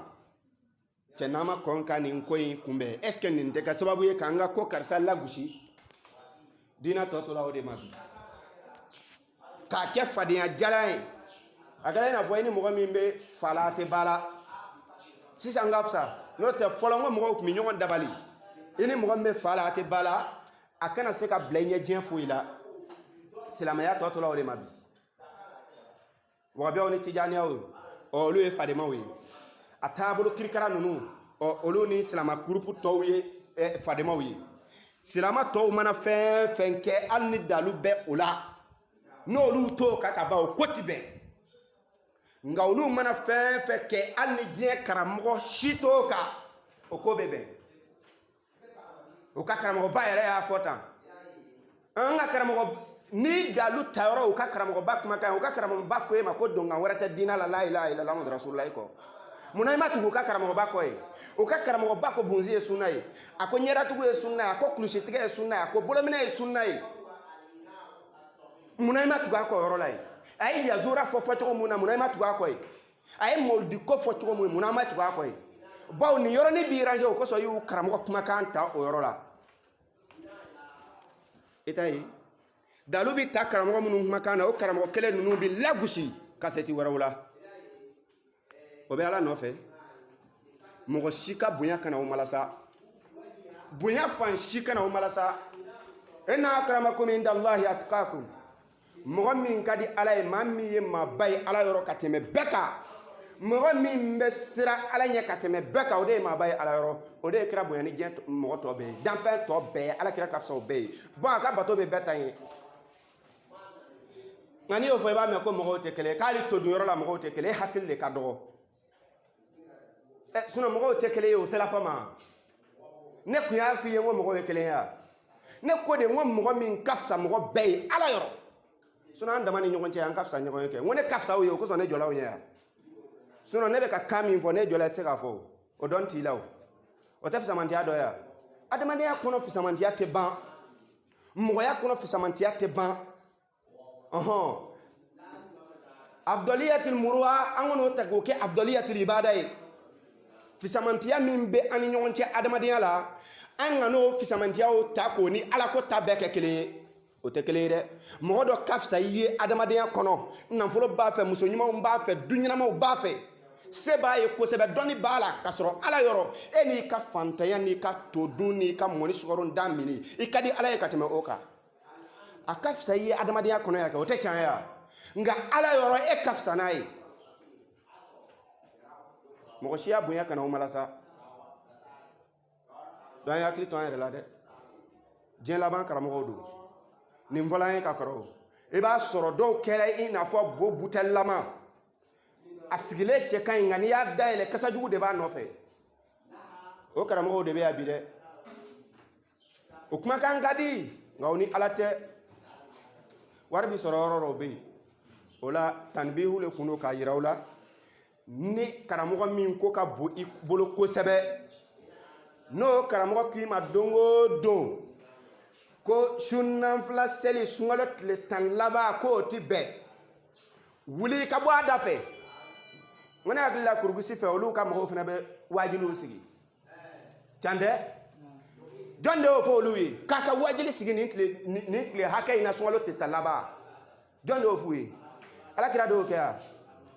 cɛ n'a ma kɔn ka nin ko in kunbɛn est ce que nin tɛ kɛ sababu ye k'an ka ko karisa lagosi diinɛ tɔ tora o de ma bi k'a kɛ fadenya jalan ye a kɛra i n'a fɔ i ni mɔgɔ min bɛ fa la a tɛ ba la sisan ka fisa n'o tɛ fɔlɔ n ko mɔgɔw tun bɛ ɲɔgɔn dabali i ni mɔgɔ min bɛ fa la a tɛ ba la a kana se ka bila i ɲɛ diɲɛ foyi la silamɛya tɔ tora o de ma bi wagabiyaw ni tijaniyaw olu ye fademaw ye a taabolo kirikara ninnu olu ni silama gurupu tɔw ye fademaw ye silama tɔw mana fɛn fɛn kɛ hali ni dalu bɛ o la n'olu t'o kan ka ban o ko ti bɛn nka olu mana fɛn fɛn kɛ hali ni diɲɛ karamɔgɔ si t'o kan o ko bɛ bɛn o ka karamɔgɔba yɛrɛ y'a fɔ tan an ka karamɔgɔ ni dalu tayɔrɔ u ka karamɔgɔba kumakan u ka karamɔgɔba ko e ma ko donkan wɛrɛ tɛ diinɛ la la ilaha illallah muhamadu rasululahi kɔ munna i ma tugu u ka karamɔgɔba kɔ ye u ka karamɔgɔba ko bunzi ye sunna ye a ko ɲɛdatugu ye sunna ye a ko kulusitigɛ ye sunna ye a ko bolominɛ ye sunna ye munna i ma tugu a kɔ yɔrɔ la ye a ye yazura fɔ cogo mun na munna i ma tugu a kɔ ye a ye mɔlidi ko fɔ cogo mun munna i ma tugu a kɔ ye bawo nin yɔrɔnin b'i range o kosɔn i y'u karamɔgɔ kumakan ta o yɔrɔ la i t'a ye dalu bi ta karamɔgɔ minnu kumakan na o karamɔgɔ kelen ninnu bi lagosi kasɛti wɛrɛw la o bɛ ala nɔfɛ mɔgɔ si ka bonya kana o malasa bonya fan si kana o malasa inna akramakum indallahi atqakum mɔgɔ min ka di ala ye maa min ye maaba ye ala yɔrɔ ka tɛmɛ bɛɛ kan mɔgɔ min bɛ siran ala ɲɛ ka tɛmɛ bɛɛ kan o de ye maaba ye ala yɔrɔ o de ye kira bonya ni diɲɛ mɔgɔ tɔ bɛɛ ye danfɛn tɔ bɛɛ ye ala kira ka fisa o bɛɛ ye bon a ka bato bɛ bɛɛ ta ye nka n'i y'o fɔ i b'a mɛn ko mɔgɔw tɛ kelen k'ale to dun yɔrɔ la mɔgɔw tɛ kelen e hakili de ka dɔgɔ sinon mɔgɔw tɛ kelen ye o sera fɔ ma ne kun y'a f'i ye n ko mɔgɔw ye kelen ye wa ne ko de n ko mɔgɔ min ka fisa mɔgɔ bɛɛ ye ala yɔrɔ sinon an dama ni ɲɔgɔn cɛ an ka fisa ɲɔgɔn ye kɛ n ko ne ka fisa o ye o kosɔn ne jɔla o ɲɛ yan sinon ne bɛ ka kan min fɔ ne jɔla i tɛ se k'a fɔ o dɔn t'i la o tɛ fisamantiya dɔ ye wa adamadenya kɔnɔ fisamantiya tɛ ban mɔgɔya kɔnɔ fisamantiya tɛ ban abdoliyatul muruwa an kɔnɔ ta k'o kɛ abdoliyatul ibada ye fisamantiya min bɛ an ni ɲɔgɔn cɛ adamadenya la an ka n'o fisamantiyaw ta k'o ni ala ko ta bɛɛ kɛ kelen ye o tɛ kelen ye dɛ mɔgɔ dɔ ka fisa i ye adamadenya kɔnɔ nafolo b'a fɛ muso ɲumanw b'a fɛ du ɲɛnamaw b'a fɛ se b'a ye kosɛbɛ dɔnni b'a la k'a sɔrɔ ala yɔrɔ e n'i ka fantanya n'i ka todun n'i ka mɔni sukaro da mini i ka di ala ye ka tɛmɛ o kan a ka fisa i ye adamadenya kɔnɔ yan kɛ o tɛ tiɲɛ ye nka ala yɔrɔ e ka fisa n'a ye mɔgɔ si y'a bonya kana o malasa donc an hakili to an yɛrɛ la dɛ diɲɛ laban karamɔgɔw don nin fɔla an ye ka kɔrɔ i b'a sɔrɔ dɔw kɛra i n'a fɔ bo butɛlilama a sigilen cɛ ka ɲi nka n'i y'a dayɛlɛ kasa jugu de b'a nɔfɛ o karamɔgɔw de bɛ yan bi dɛ o kumakan ka di nka o ni ala tɛ wari bi sɔrɔ yɔrɔ dɔw bɛ yen o la tanbihu le kun don k'a yira u la ni karamɔgɔ min ko ka bon i bolo kosɛbɛ n'o karamɔgɔ k'i ma don o don ko sunanfila seli sunkalo tile 10 laban k'o ti bɛn wuli ka bɔ a da fɛ n ko ne hakili la kurukusi fɛ olu ka mɔgɔw fana bɛ wajibiw sigi can tɛ jɔn de y'o fɔ olu ye k'a ka wajibi sigi nin tile hakɛ in na sunkalo tile 10 laban jɔn de y'o f'u ye alakira de y'o kɛ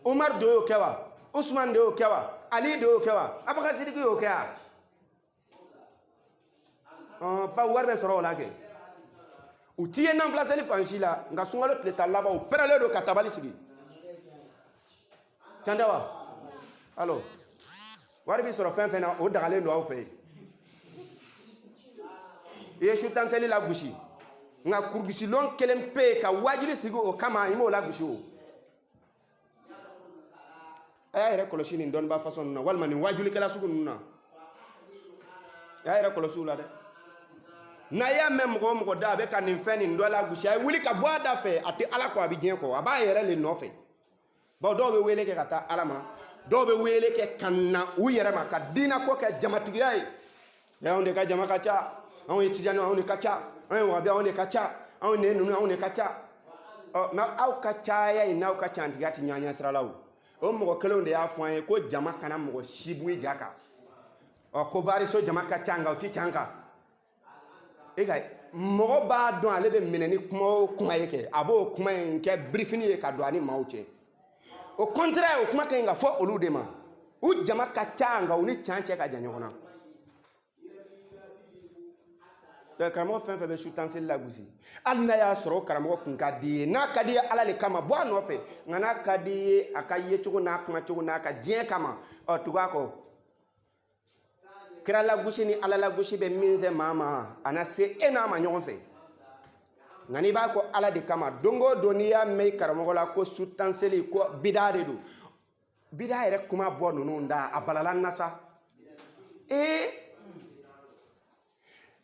wa umar de y'o kɛ wa usman de y'o kɛ wa ali de y'o kɛ wa abubakar sidiki y'o kɛ wa ba wari bɛ sɔrɔ o la kɛ u t'i ye nanfila seli fan si la nka sunkalo tile 10 laban u pɛrɛlen don ka tabali sigi can tɛ wa alo wari bi sɔrɔ fɛn fɛn na o dagalen don aw fɛ yen i ye su tan seli la gosi nka kurukisilon kelen pe ka wajibi sigi o kama i m'o la gosi o a y'a yɛrɛ kɔlɔsi nin dɔnniba fasɔn ninnu na walima nin wajulikɛla sugu ninnu na a y'a yɛrɛ kɔlɔsi o la dɛ n'a y'a mɛn mɔgɔ o mɔgɔ da a bɛ ka nin fɛn nin dɔ la gosi a ye wuli ka bɔ a da fɛ a tɛ ala kɔ a bɛ diɲɛ kɔ a b'a yɛrɛ le nɔfɛ bawo dɔw bɛ wele kɛ ka taa ala ma dɔw bɛ wele kɛ ka na u yɛrɛ ma ka diinɛ ko kɛ jamatigiya ye anw de ka jama ka ca anw ye tijaniw anw de ka ca anw ye wahabiya anw de ka ca anw ne ninnu anw de ka ca nka aw ka caya ye n'aw ka cantigiya tɛ ɲɔgɔn ɲɛ sira la o mɔgɔ kelenw de y'a fɔ an ye ko jama kana mɔgɔ si bɔ i ja kan ko bari so jama ka canga o ti canga e ga mo ba don ale be mineni kuma yake abo kuma nke briefing ye ka do ani mauche au contraire o kuma ka nga fo olu de ma u jama ka canga o ni chanche ka janyo na de karamo fen fe be shutanse lagusi alna ya soro karamo kun ka di na ka di ala le kama bo no fe ngana ka di akaye chugo na kuma chugo na ka dien kama o tuga ko kira lagusi ni ala lagusi be minze mama ana se ena ma nyon fe ngani ba ko ala de kama dongo doniya me karamo la ko sutanseli ko bidare do bidare kuma bo no nda abalala nasa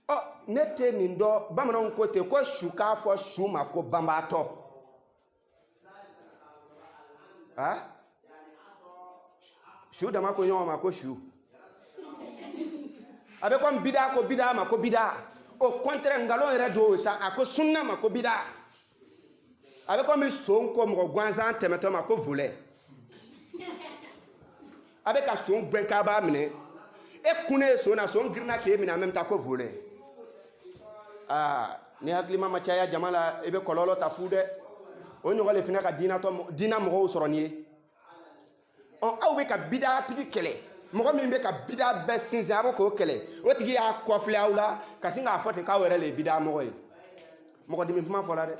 oh nete nindo bamanon kote ko shuka fo shuma ko bambato shu dama ko nyoma ko shu abe ko bida ko bida ma ko bida au contraire ngalo ere do sa ako sunna ma ko bida abe ko mi son ko mo gwanzan temeto ma ko volé abe ka son brenka ba mine e kune so na son girna ke mina même ta ko volé ni haklima machaya jamala ebe kololo tafude onyo wale fina ka dina mo soroni on awbe ka bida tigi kele mo mi be ka bida be sinzabo ko kele o tigi ya kofle awla kasinga fote ka were le bida mo yi mo dimi puma fola de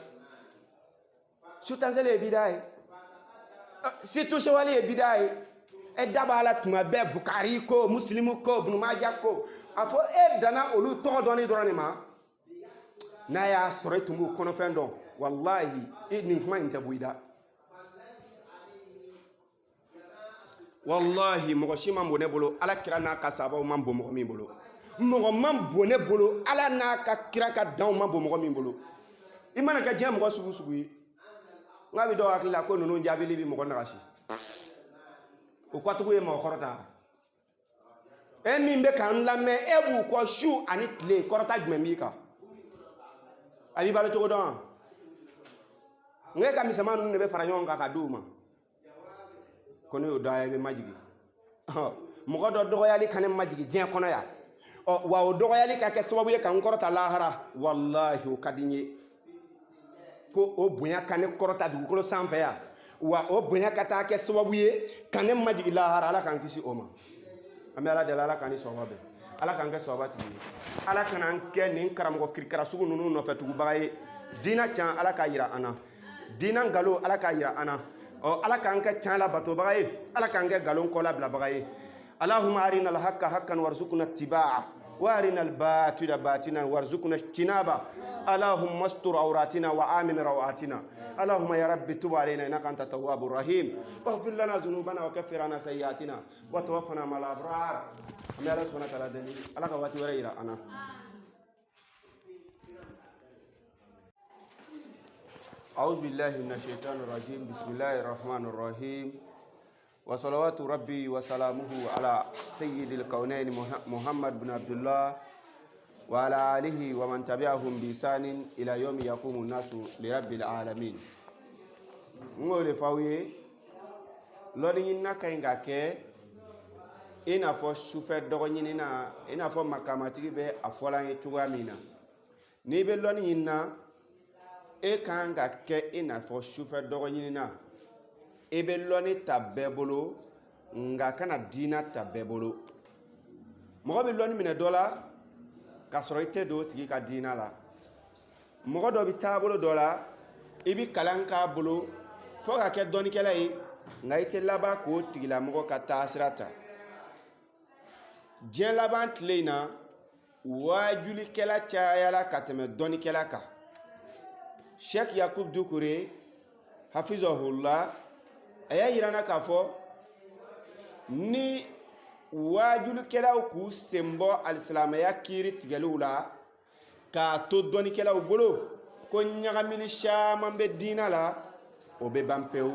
sutanzele bida yi si touche wale bida yi e dabala tuma be bukari ko muslimu ko ibn majah ko afo e dana olu to doni doroni ma na ya sore tumu kono fendo wallahi ni kuma inte buida wallahi mo shima mbone bolo ala kira na ka sabo mambo mo mi bolo mo mambo ne bolo ala na ka kira ka daw mambo mo mi bolo imana ka jam mo subu subu yi ngabi do akila ko nonu njabi libi mo ko nagashi o kwatu ye mo korota mi be kan la me ebu ko shu ani tle korota gmemika abi balo to don nge kam sama nu ne be fara nyonga ka duma kono yo daay be majigi mo ko do yali kanem majigi je kono ya o wa o do yali ka ke sababu ye kan korota lahara wallahi o kadinye ko o bunya kan korota du ko sanfe ya wa o bunya kata ke sababu ye kanem majigi lahara ala kan kisi oma amela de la kan ni sobabe ala kan ke sobati ala kan ke nin karamo kirkara sugu nunu no fetu baye dina chan ala ka yira ana dina ngalo ala ka yira ana o ala kan ke chan la bato baye ala kan ke galon ko la bla baye allahumma arina al haqqa haqqan warzuqna ittibaa wa arina al batila batinan warzuqna ijtinaba اللهم استر عوراتنا وآمن روعاتنا اللهم يا رب تب علينا إنك أنت التواب الرحيم واغفر لنا ذنوبنا وكفر عنا سيئاتنا وتوفنا مع الأبرار أمي الله سبحانه وتعالى دليل الله قواتي وريرا أنا أعوذ بالله من الشيطان الرجيم بسم الله الرحمن الرحيم وصلوات ربي وسلامه على سيد الكونين محمد بن عبد الله وعلى آله ومن تبعهم بإحسان إلى يوم يقوم الناس لرب العالمين ngole fawiye lori nyina kainga ke ina fo shufe dogo nyina ina fo makamati be afola chuwa mina ni be lori nyina e kanga ke ina fo shufe dogo nyina e be lori tabebolo nga kana dina tabebolo mo be lori mina dola kasoro ite do tigi ka dina la mogo do bi tabolo dola ibi kalanka bolo fo ka ke doni kala yi nga ite laba ko tigi la mogo ka tasirata jen laban tlena wajuli kala chaya la kateme doni kala ka Sheikh Yakub Dukure hafizahullah aya yirana ka fo ni wajulu kelaw ku sembo alislamaya kiri tigalula ka to doni kelaw bolo ko nyagamini shama be dina la o be bampeu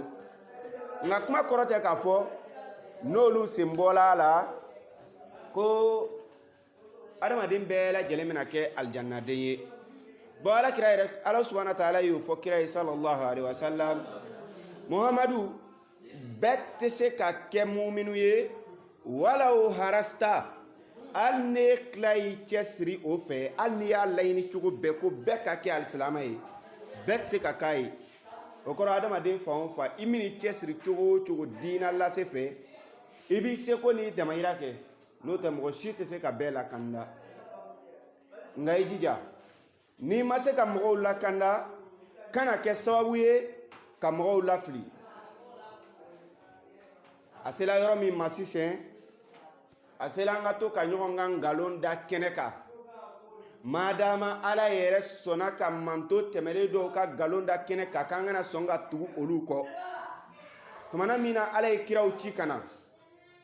nga kuma korote ka fo nolu sembola la ko adama din bela jelemina ke aljanna deye bala kira Allah subhanahu wa ta'ala yu fo kira sallallahu alaihi wasallam Muhammadu bette se ka ke mu'minu ye walau harasta al ne kila i cɛsiri o fɛ hali n'i y'a laɲini cogo bɛɛ ko bɛɛ ka kɛ alisilama ye bɛɛ tɛ se ka k'a ye o kɔrɔ adamaden fan o fan i min'i cɛsiri cogo o cogo diina lase fɛ i b'i seko n'i damayira kɛ n'o tɛ mɔgɔ si tɛ se ka bɛɛ lakanda nka i jija n'i ma se ka mɔgɔw lakanda kana kɛ sababu ye ka mɔgɔw lafili a sela yɔrɔ min ma sisan a sela an ka to ka ɲɔgɔn ka nkalon da kɛnɛ kan madama ala yɛrɛ sɔnna ka manto tɛmɛlen dɔw ka nkalon da kɛnɛ kan k'an kana sɔn ka tugu olu kɔ tumana min na ala ye kiraw ci ka na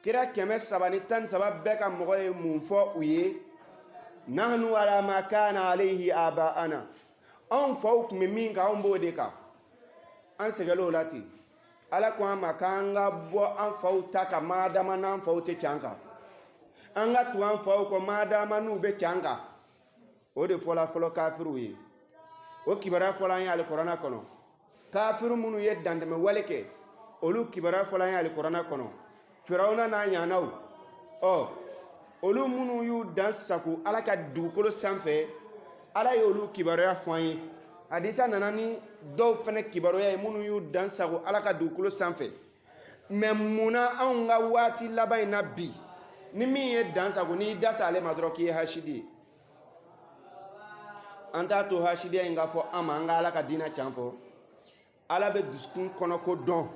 kira 313 bɛɛ ka mɔgɔ ye mun fɔ u ye nahnu ala ma kana alayhi aba'ana anw faw tun bɛ min kan anw b'o de kan an sɛgɛnna o la ten ala ko an ma k'an ka bɔ an faw ta kan madama n'an faw tɛ can kan an ka tugu an faw kɔ madama n'u bɛ can kan o de fɔla fɔlɔ kafiruw ye o kibaruya fɔla an ye alikuranɛ kɔnɔ kafiru minnu ye dantɛmɛ wale kɛ olu kibaruya fɔla an ye alikuranɛ kɔnɔ firawuna n'a ɲaanaw olu minnu y'u dan sago ala ka dugukolo sanfɛ ala ye olu kibaruya fɔ an ye hadisa nana ni dɔw fana kibaruya ye minnu y'u dan sago ala ka dugukolo sanfɛ mɛ munna anw ka waati laban in na bi ni min ye dan sago n'i da sa ale ma dɔrɔn k'i ye hasidi ye an t'a to hasidiya in ka fɔ an ma an ka ala ka diinɛ can fɔ ala bɛ dusukun kɔnɔ ko dɔn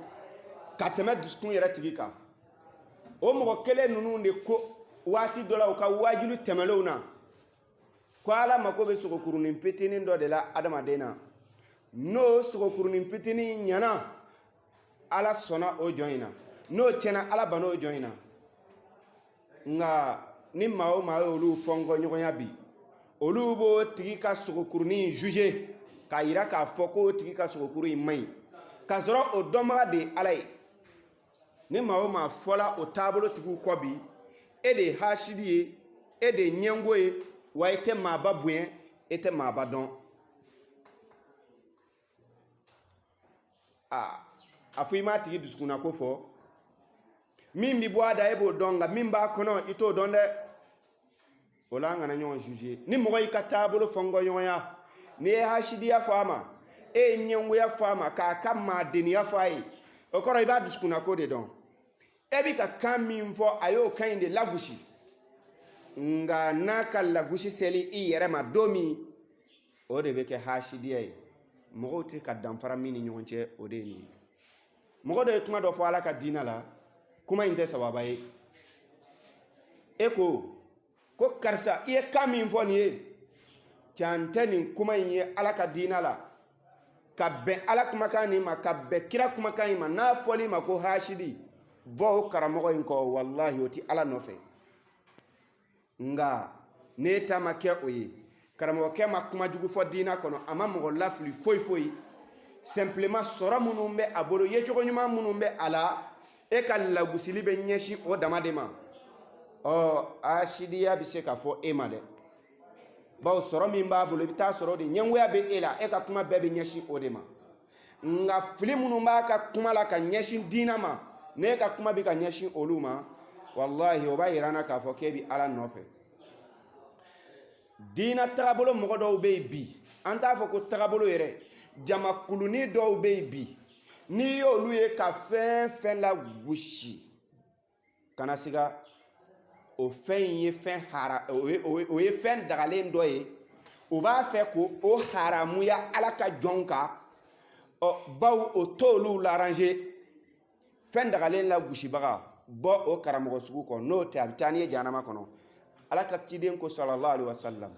ka tɛmɛ dusukun yɛrɛ tigi kan o mɔgɔ kelen ninnu de ko waati dɔ la u ka wajilu tɛmɛlenw na ko ala mako bɛ sogokurunin fitinin dɔ de la adamaden na n'o sogokurunin fitinin ɲɛna ala sɔnna o jɔn in na n'o tiɲɛna ala banna o jɔn in na nka ni maa o maa ye olu fɔ n kɔ ɲɔgɔnya bi olu b'o tigi ka sogokurunin juge k'a yira k'a fɔ k'o tigi ka sogokuru in man ɲi k'a sɔrɔ o dɔnbaga de ye ala ye ni maa o maa fɔla o taabolo tigiw kɔ bi e de ye hasidi ye e de ye ɲɛngo ye wa i tɛ maaba bonya e tɛ maaba dɔn a fɔ i m'a tigi dusukunna ko fɔ min bi bɔ a da e b'o dɔn nka min b'a kɔnɔ i t'o dɔn dɛ o la an kana ɲɔgɔn juge ni mɔgɔ y'i ka taabolo fɔ n kɔ ɲɔgɔnya n'i ye hasidiya fɔ a ma e ye ɲɛngoya fɔ a ma k'a ka maadeniya fɔ a ye o kɔrɔ i b'a dusukunna ko de dɔn e bɛ ka kan min fɔ a y'o kan in de lagosi nga n'a ka lagosi seli i yɛrɛ ma don min o de bɛ kɛ hasidiya ye mɔgɔw tɛ ka danfara min ni ɲɔgɔn cɛ o de ye nin ye mɔgɔ dɔ ye kuma dɔ fɔ ala ka diinɛ la kuma in tɛ sababa ye e ko karisa i ye kan min fɔ nin ye can tɛ nin kuma in ye ala ka diinɛ la ka bɛn ala kumakan nin ma ka bɛn kira kumakan in ma n'a fɔli ma ko hasidi bɔ o karamɔgɔ in kɔ wallahi o ti ala nɔfɛ nga ne ta ma kɛ o ye karamɔgɔkɛ ma kuma jugu fɔ diinɛ kɔnɔ a ma mɔgɔ lafili foyi foyi simplement sɔrɔ minnu bɛ a bolo ye cogo ɲuman minnu bɛ a la e ka lagosili bɛ ɲɛsin o dama de ma hasidiya bɛ se ka fɔ e ma dɛ bawo sɔrɔ min b'a bolo i bɛ taa sɔrɔ de ɲɛngoya bɛ e la e ka kuma bɛɛ bɛ ɲɛsin o de ma nka fili minnu b'a ka kuma la ka ɲɛsin diinɛ ma ne ka kuma bɛ ka ɲɛsin olu ma wallahi o b'a yira n na k'a fɔ k'e bɛ ala nɔfɛ diinɛ tagabolo mɔgɔ dɔw bɛ yen bi an t'a fɔ ko tagabolo yɛrɛ jamakulunin dɔw bɛ yen bi n'i y'olu ye ka fɛn fɛn lagosi kana siga o fɛn in ye fɛn o ye fɛn dagalen dɔ ye o b'a fɛ ko o haramuya ala ka jɔnw kan bawo o t'olu l'arranger fɛn dagalen lagosibaga bɔ o karamɔgɔ sugu kɔ n'o tɛ a bɛ taa n'i ye jahanama kɔnɔ ala ka ciden ko sallallahu alaihi wasallam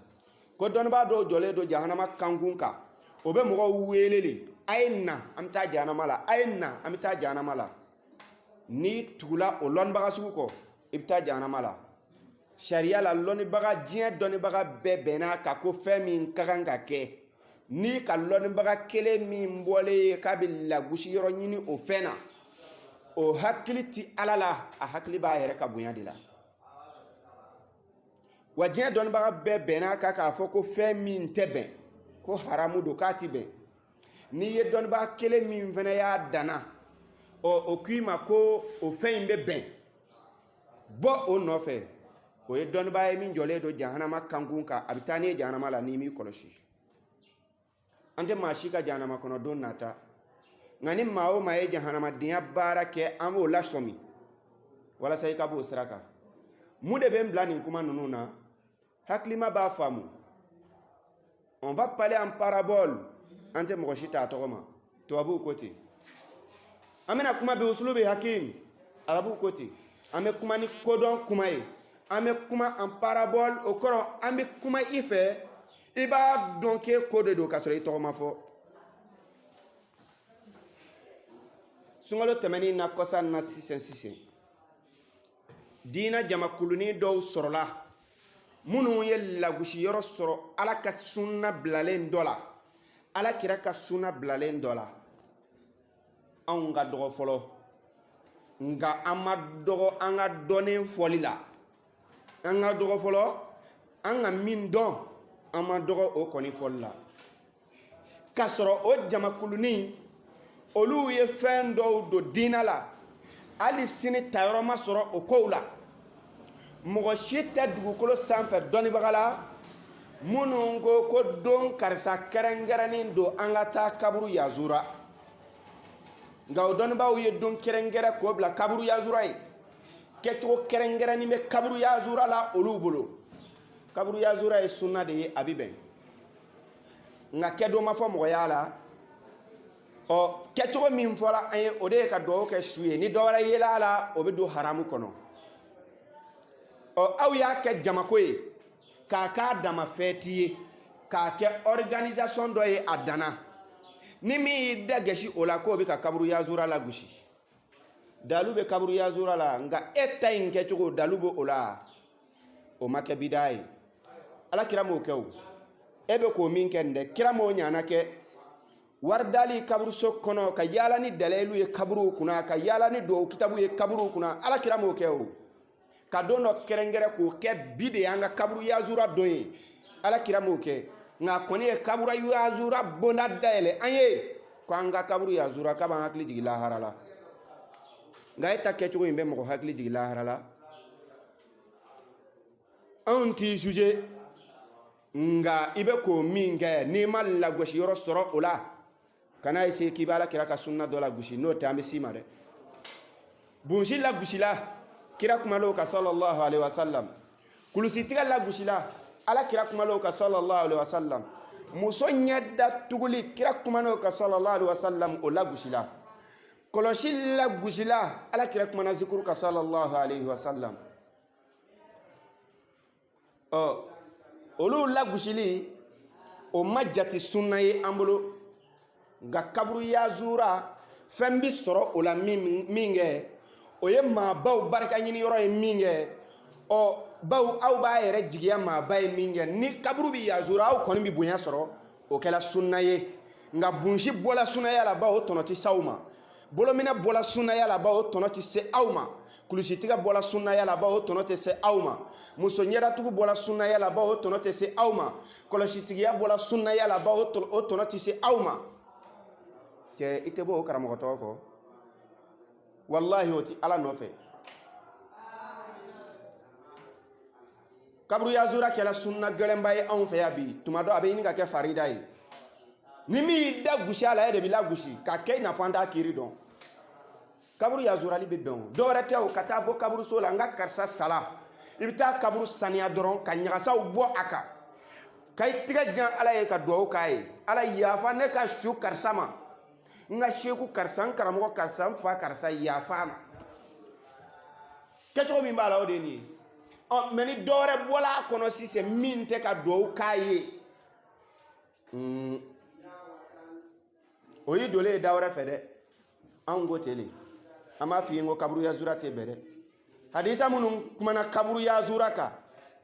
ko dɔnnibaa dɔw jɔlen don jahanama kankun kan o bɛ mɔgɔw wele de a ye na an bɛ taa jahanama la a ye na an bɛ taa jahanama la n'i tugula o lɔnnibaga sugu kɔ i bɛ taa jahanama la sariya la lɔnnibaga diɲɛ dɔnnibaga bɛɛ bɛnna kan ko fɛn min ka kan ka kɛ ni ka lɔnnibaga kelen min bɔlen ye k'a bɛ lagosi yɔrɔ ɲini o fɛn na o hakili ti ala la a hakili b'a yɛrɛ ka bonya de la wa diɲɛ dɔnnibaga bɛɛ bɛnna kan k'a fɔ ko fɛn min tɛ bɛn ko haramu don k'a ti bɛn n'i ye dɔnnibaga kelen min fana y'a danna o k'i ma ko o fɛn in bɛ bɛn bɔ o nɔfɛ o ye dɔnniba ye min jɔlen do jahanama kankun kan a bɛ taa n'i ye jahanama la n'i m'i kɔlɔsi an tɛ maa si ka jahanama kɔnɔ don nata nka ni maa o maa ye jahanamadenyaya baara kɛ an b'o lasɔmi walasa i ka b'o sira kan mun de bɛ n bila nin kuma ninnu na hakilima b'a faamu on va parler en parabole an tɛ mɔgɔ si t'a tɔgɔ ma tubabuw ko ten an bɛna kuma bi usulubi hakim arabuw ko ten an bɛ kuma ni kodɔn kuma ye an bɛ kuma en parabole o kɔrɔ an bɛ kuma i fɛ i b'a dɔn k'e ko de don k'a sɔrɔ i tɔgɔ ma fɔ sunkalo tɛmɛnen na kɔsa na sisan diina jamakulunin dɔw sɔrɔla minnu ye lagosi yɔrɔ sɔrɔ ala ka sunna bilalen dɔ la ala kira ka sunna bilalen dɔ la anw ka dɔgɔ fɔlɔ nka an ma dɔgɔ an ka dɔnnen fɔli la an ka dɔgɔ fɔlɔ an ka min dɔn an ma dɔgɔ o kɔni fɔli la k'a sɔrɔ o jamakulunin olu ye fɛn dɔw don diina la hali sini tayɔrɔ ma sɔrɔ o kow la mɔgɔ si tɛ dugukolo sanfɛ dɔnnibaga la minnu ko don karisa kɛrɛnkɛrɛnnen don an ka taa kaburu yazura nka o dɔnnibaaw ye don kɛrɛnkɛrɛn k'o bila kaburu yazura ye kɛcogo kɛrɛnkɛrɛnnen bɛ kaburu yazura la olu bolo kaburu yazura ye sunna de ye a bɛ bɛn nka kɛdon ma fɔ mɔgɔya la ɔ kɛcogo min fɔra an ye o de ye ka dugawu kɛ su ye ni dɔwɛrɛ yela a la o bɛ don haramu kɔnɔ ɔ aw y'a kɛ jamako ye k'a k'a dama fɛti ye k'a kɛ organisation dɔ ye a danna ni min y'i da gɛsi o la k'o bɛ ka kaburu yazura la gosi dalu bɛ kaburu yazura la nka e ta in kɛcogo dalu bɛ o la o ma kɛ bida ye ala kira m'o kɛ o e bɛ k'o min kɛ nin dɛ kira m'o ɲana kɛ wari dali kaburuso kɔnɔ ka yaala ni dalilu ye kaburuw kunna ka yaala ni duwawu kitabu ye kaburuw kunna ala kira m'o kɛ o ka don dɔ kɛrɛnkɛrɛn k'o kɛ bi de y'an ka kaburu yazura don ye ala kira m'o kɛ nka kɔni ye kaburu yazura bonda dayɛlɛ an ye ko an ka kaburu yazura k'a b'an hakili jigin lahara la nka e ta kɛcogo in bɛ mɔgɔ hakili jigin lahara la anw t'i juge nka i bɛ k'o min kɛ n'i ma lagosi yɔrɔ sɔrɔ o la kana essayer k'i b'a ala kira ka sunna dɔ la gosi n'o tɛ an bɛ s'i ma dɛ bunsi la gosila kira kumalo ka sallallahu alaihi wasallam kulusi tigɛ la gosila ala kira kumalo ka sallallahu alaihi wasallam muso ɲɛ datuguli kira kumalo ka sallallahu alaihi wasallam o la gosila kɔlɔsi la gosila ala kira kumana zikuru ka sallallahu alaihi wasallam ɔ olu la gosili o ma jate sunna ye an bolo nka kaburu yazura fɛn bi sɔrɔ o la min kɛ o ye maabaw barika ɲini yɔrɔ ye min kɛ ɔ baw aw b'a yɛrɛ jigiya maaba ye min kɛ ni kaburu bi yazura aw kɔni bi bonya sɔrɔ o kɛla sunna ye nka bunsi bɔla sunnaya la baw o tɔnɔ ti s'aw ma bolominɛ bɔla sunnaya la baw o tɔnɔ ti se aw ma kulusitigɛ bɔla sunnaya la baw o tɔnɔ tɛ se aw ma muso ɲɛdatugu bɔla sunnaya la baw o tɔnɔ tɛ se aw ma kɔlɔsitigiya bɔla sunnaya la baw o tɔnɔ tɛ se aw ma cɛ i tɛ bɔ o karamɔgɔ tɔgɔ kɔ wallahi o ti ala nɔfɛ kaburu yazura kɛla sunna gɛlɛnba ye anw fɛ yan bi tuma dɔ a bɛ ɲini ka kɛ farida ye ni min y'i da gosi a la e de bɛ lagosi k'a kɛ i n'a fɔ an t'a kiri dɔn kaburu yazurali bɛ bɛn o dɔwɛrɛ tɛ o ka taa bɔ kaburuso la n ka karisa sala i bɛ taa kaburu saniya dɔrɔn ka ɲagasaw bɔ a kan ka i tigɛ jan ala ye ka dugawu k'a ye ala yafa ne ka su karisa ma n ka seku karisa n karamɔgɔ karisa n fa karisa yafa ma kɛcogo min b'a la o de ye nin ye mɛ ni dɔwɛrɛ bɔla a kɔnɔ sisan min tɛ ka dugawu k'a ye o y'i dolen ye da wɛrɛ fɛ dɛ anw ko ten de an b'a f'i ye ko kaburu yazura tɛ bɛn dɛ hadisa minnu kumana kaburu yazura kan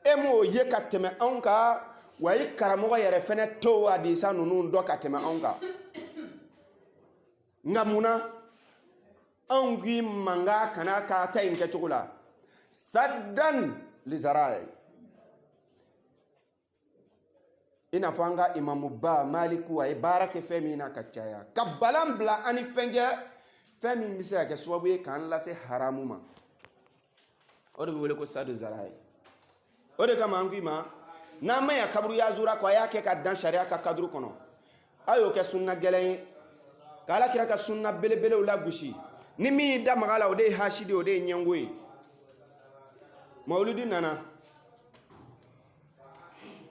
e m'o ye ka tɛmɛ anw kan wa i karamɔgɔ yɛrɛ fɛnɛ t'o hadisa ninnu dɔn ka tɛmɛ anw kan nka munna anw k'i mankan kana k'a ta in kɛcogo la saddan lizarai i n'a fɔ an ka imamuba maliku a ye baara kɛ fɛn min na ka caya ka balan bila an ni fɛn kɛ fɛn min bɛ se ka kɛ sababu ye k'an lase haramu ma o de bɛ wele ko sadu zarai o de kama an ko i ma n'a ma ɲa kaburu yazura ko a y'a kɛ ka dan sariya ka kaduru kɔnɔ a y'o kɛ sunna gɛlɛn ye ka Alakira ka sunna belebelew lagosi ni min da maga la o de ye hasidi o de ye ɲɛngo ye mawuludi nana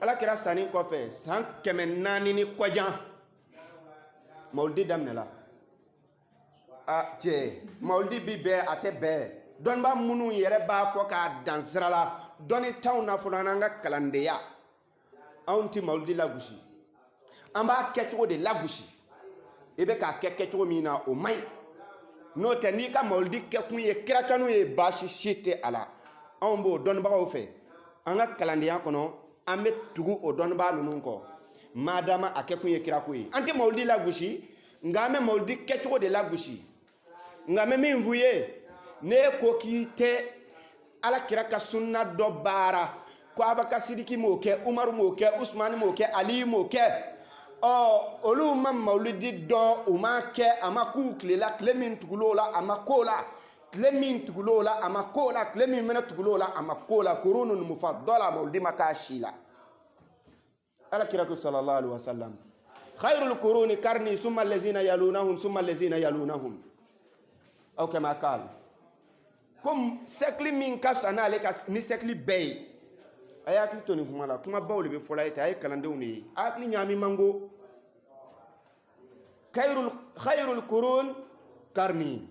Alakira sanni kɔfɛ san 400 ni kɔjan mawuludi daminɛla a cɛ mawuludi bi bɛɛ a tɛ bɛɛ dɔnniba minnu yɛrɛ b'a fɔ k'a dan sira la dɔnni t'anw na fɔlɔ n'an ka kalandeya anw ti mawuludi lagosi an b'a kɛcogo de lagosi i bɛ k'a kɛ kɛcogo min na o man ɲi n'o tɛ n'i ka mawuludi kɛkun ye kira kanu ye baasi si tɛ a la anw b'o dɔnnibagaw fɛ an ka kalandenya kɔnɔ an bɛ tugu o dɔnnibaga ninnu kɔ madama a kɛkun ye kirako ye an tɛ mawuludi lagosi nka an bɛ mawuludi kɛcogo de lagosi nka n bɛ min f'u ye ne ko k'i tɛ Alakira ka sunna dɔ baara ko Abubakar Sidiki m'o kɛ Umaru m'o kɛ Usmani m'o kɛ Ali m'o kɛ olu ma mawuludi dɔn u ma kɛ a ma k'u tilela tile min tugul'o la a ma k'o la tile min tugul'o la a ma k'o la tile min fana tugul'o la a ma k'o la kurunun mufaddala mawuludi ma k'a si la Alakira ko sallallahu alaihi wasallam khairul kuruni karni summa allazina yalunahum summa allazina yalunahum aw kama qala comme sekli min ka fisa n'ale ka ni sekli bɛɛ ye a ye hakili to nin kuma la kumabaw de bɛ fɔla ye ten a ye kalandenw de ye a hakili ɲaami mango khairul kurun karni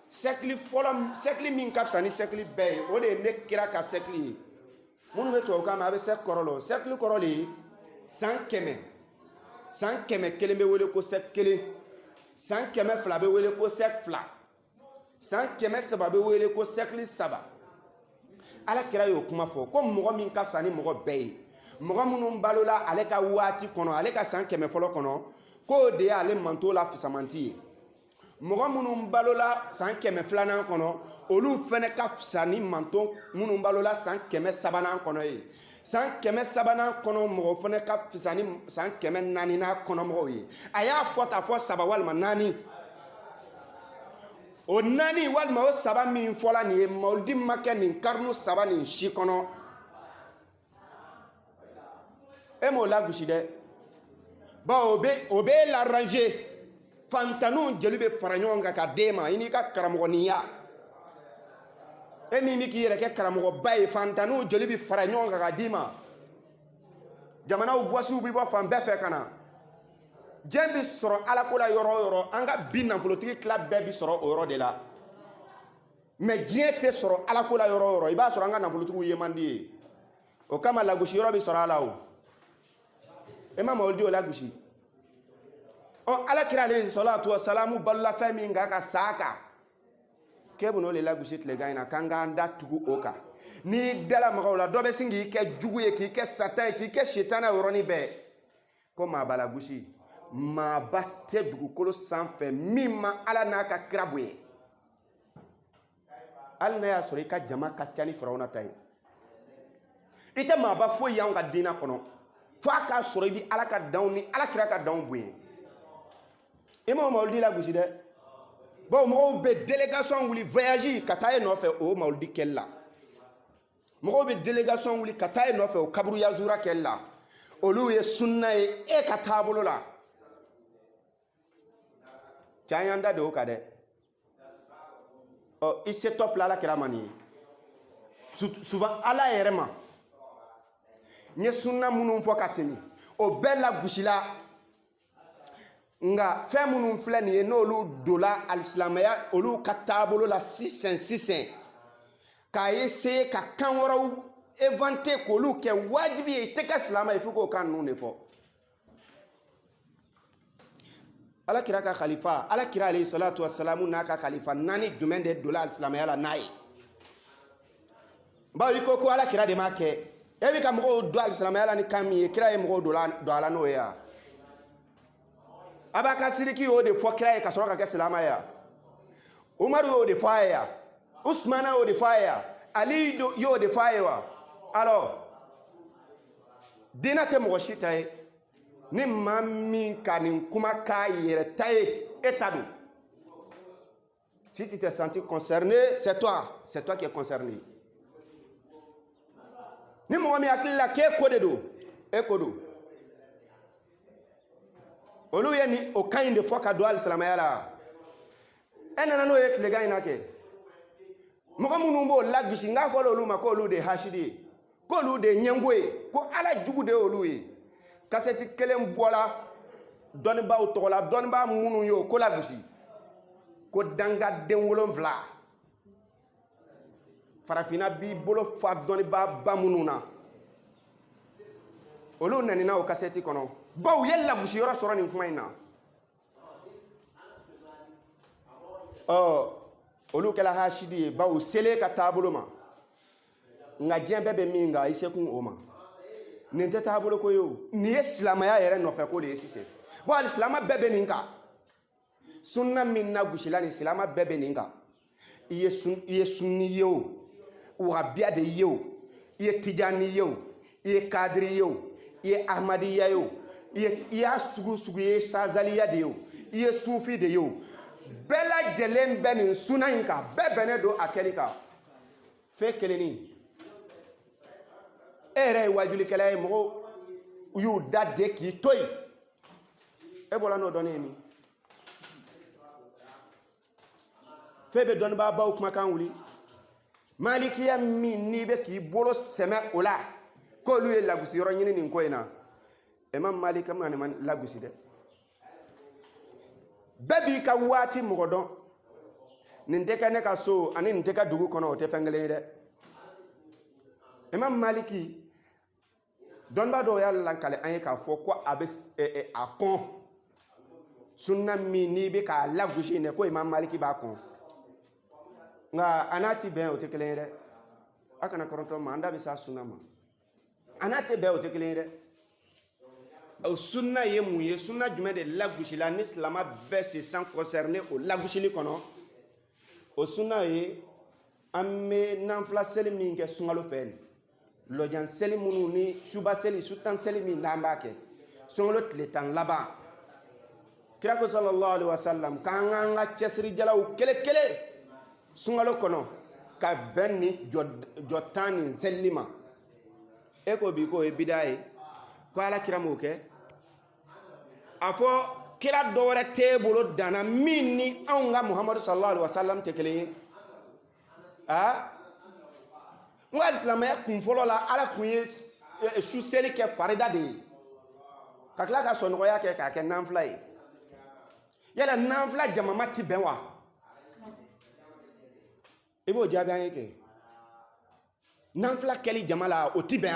sekli fɔlɔ sekli min ka fisa ni sekli bɛɛ ye o de ye ne kira ka sekli ye minnu bɛ tubabukan mɛn a bɛ sek kɔrɔ lɔ sekli kɔrɔ de ye san 100 bɛ wele ko sek 1 san 200 bɛ wele ko sek 2 san 300 bɛ wele ko sekli 3 Alakira y'o kuma fɔ ko mɔgɔ min ka fisa ni mɔgɔ bɛɛ ye mɔgɔ minnu balola ale ka waati kɔnɔ ale ka san 100 fɔlɔ kɔnɔ k'o de ye ale manto la fisamanti ye mɔgɔ minnu balola san 100 filanan kɔnɔ olu fɛnɛ ka fisa ni manto minnu balola san 100 sabanan kɔnɔ ye san 100 sabanan kɔnɔ mɔgɔ fɛnɛ ka fisa ni san 100 naaninan kɔnɔ mɔgɔw ye a y'a fɔ ta fɔ 3 walima 4 o 4 walima o 3 min fɔla nin ye mawuludi ma kɛ nin karnu 3 nin si kɔnɔ e m'o lagosi dɛ bon o bɛ l'arranger fantanu jeli bɛ fara ɲɔgɔn kan ka d'e ma i n'i ka karamɔgɔniya e min bɛ k'i yɛrɛ kɛ karamɔgɔba ye fantanu jeli bɛ fara ɲɔgɔn kan ka d'i ma jamanaw bɔsiw bɛ bɔ fan bɛɛ fɛ ka na diɲɛ bɛ sɔrɔ alako la yɔrɔ o yɔrɔ an ka bi nafolotigi tila bɛɛ bi sɔrɔ o yɔrɔ de la mais diɲɛ tɛ sɔrɔ alako la yɔrɔ o yɔrɔ i b'a sɔrɔ an ka nafolotigiw ye man di ye o kama lagosi yɔrɔ bɛ sɔrɔ a la o e ma mawuludi o lagosi Alakira alayhi salatu wa salamu balola fɛn min kan ka sa kan k'e bɛ n'o de lagosi tilegan in na k'an k'an da tugu o kan n'i dala maga o la dɔ bɛ sin k'i kɛ jugu ye k'i kɛ satan ye k'i kɛ sitana yɔrɔnin bɛɛ ko maa b'a lagosi maaba tɛ dugukolo sanfɛ min ma Ala n'a ka kira bonya hali n'a y'a sɔrɔ i ka jama ka ca ni Firawuna ta ye i tɛ maaba foyi y'anw ka diinɛ kɔnɔ fo a k'a sɔrɔ i bɛ Ala ka danw ni Alakira ka danw bonya i m'o mawuludi lagosi dɛ bon mɔgɔw bɛ délégation wuli voyage ka taa e nɔfɛ o mawuludi kɛli la mɔgɔw bɛ délégation wuli ka taa e nɔfɛ o kaburu yazura kɛli la olu ye sunna ye e ka taabolo la cɛ an y'an da de o kan dɛ i setɔ filɛ Alakira ma nin ye souvent Ala yɛrɛ ma n ye sunna minnu fɔ ka tɛmɛ o bɛɛ lagosila nka fɛn minnu filɛ nin ye n'olu donna alisilamɛya olu ka taabolo la sisan k'a essayer ka kan wɛrɛw inventer k'olu kɛ wajibi ye i tɛ kɛ silamɛ ye fo k'o kan ninnu de fɔ Alakira ka khalifa Alakira alayhi salatu wa salamu n'a ka khalifa 4 jumɛn de donna alisilamɛya la n'a ye bawo i ko Alakira de m'a kɛ e bɛ ka mɔgɔw don alisilamɛya la ni kan min ye kira ye mɔgɔw don a la n'o ye wa Abubakar Sidiki y'o de fɔ kira ye ka sɔrɔ ka kɛ silamɛ ye wa Umaru y'o de fɔ a ye wa Usmana y'o de fɔ a ye wa Ali y'o de fɔ a ye wa alors diinɛ tɛ mɔgɔ si ta ye ni maa min ka nin kuma k'a yɛrɛ ta ye e ta don si tu t'es senti concerné c'est toi qui es concerné ni mɔgɔ min hakili la k'e ko de don e ko don olu ye ni o kan in de fɔ ka don alisilamaya la e nana n'o ye tilegan in na kɛ mɔgɔ minnu b'o lagisi n k'a fɔla olu ma ko olu de ye hasidi ye ko olu de ye ɲɛngo ye ko ala jugu de ye olu ye kasɛti kelen bɔla dɔnnibaaw tɔgɔ la dɔnnibaa minnu ye o ko lagosi ko dangaden 7 farafina b'i bolo fa dɔnnibaa ba minnu na olu nanina o kasɛti kɔnɔ baw ye lagosi yɔrɔ sɔrɔ nin kuma in na olu kɛla hasidi ye baw sele ka taabolo ma nka diɲɛ bɛɛ bɛ min kan i sekun o ma nin tɛ taabolo ko ye o nin ye silamaya yɛrɛ nɔfɛ ko de ye sisan bon alisilama bɛɛ bɛ nin kan sunna min na gosila nin silama bɛɛ bɛ nin kan i ye sunni ye o wahabiya de ye o i ye tijani ye o i ye kadiri ye o i ye ahmadiya ye o i y'a sugu sugu ye sazaliya de ye o i ye sufi de ye o bɛɛ lajɛlen bɛ nin sunna in kan bɛɛ bɛnnen don a kɛli kan fɛn kelenni e yɛrɛ ye wajulikɛla ye mɔgɔw y'u da de k'i to yen e bɔra n'o dɔnni ye min fɛn bɛ dɔnnibaa baw kumakan wuli malikiya min n'i bɛ k'i bolo sɛmɛ o la k'olu ye lagosi yɔrɔ ɲini nin ko in na imam malik ka ma lagosi dɛ bɛɛ b'i ka waati mɔgɔ dɔn nin tɛ kɛ ne ka so ani nin tɛ ka dugu kɔnɔ o tɛ fɛn kelen ye dɛ imam maliki dɔnnibaa dɔw y'a lakale an ye k'a fɔ ko a bɛ a kɔn sunna min n'i bɛ k'a lagosi ne ko imam maliki b'a kɔn nka a n'a ti bɛn o tɛ kelen ye dɛ a kana kɔrɔtɔ ma an da bɛ s'a sunna ma a n'a tɛ bɛn o tɛ kelen ye dɛ o sunna ye mun ye sunna jumɛn de lagosila ni silama bɛɛ se sans concerner o lagosili kɔnɔ o sunna ye an bɛ nanfila seli min kɛ sunkalo fɛ nin lɔjan seli minnu ni suba seli sutan seli min n'an b'a kɛ sunkalo tile 10 laban kira ko sallallahu alaihi wasallam k'an k'an ka cɛsirijalaw kelen sunkalo kɔnɔ ka bɛn ni jɔ 10 ni selili ma e ko bi k'o ye bida ye ko ala kira m'o kɛ a fɔ kira dɔ wɛrɛ t'e bolo danna min ni anw ka muhamadu sallallahu alaihi wasallam tɛ kelen ye n ka silamɛya kun fɔlɔ la ala kun ye su seli kɛ farida de ye ka tila ka sɔnɔgɔya kɛ k'a kɛ nanfila ye yala nanfila jamama ti bɛn wa i b'o jaabi an ye kɛ nanfila kɛli jama la o ti bɛn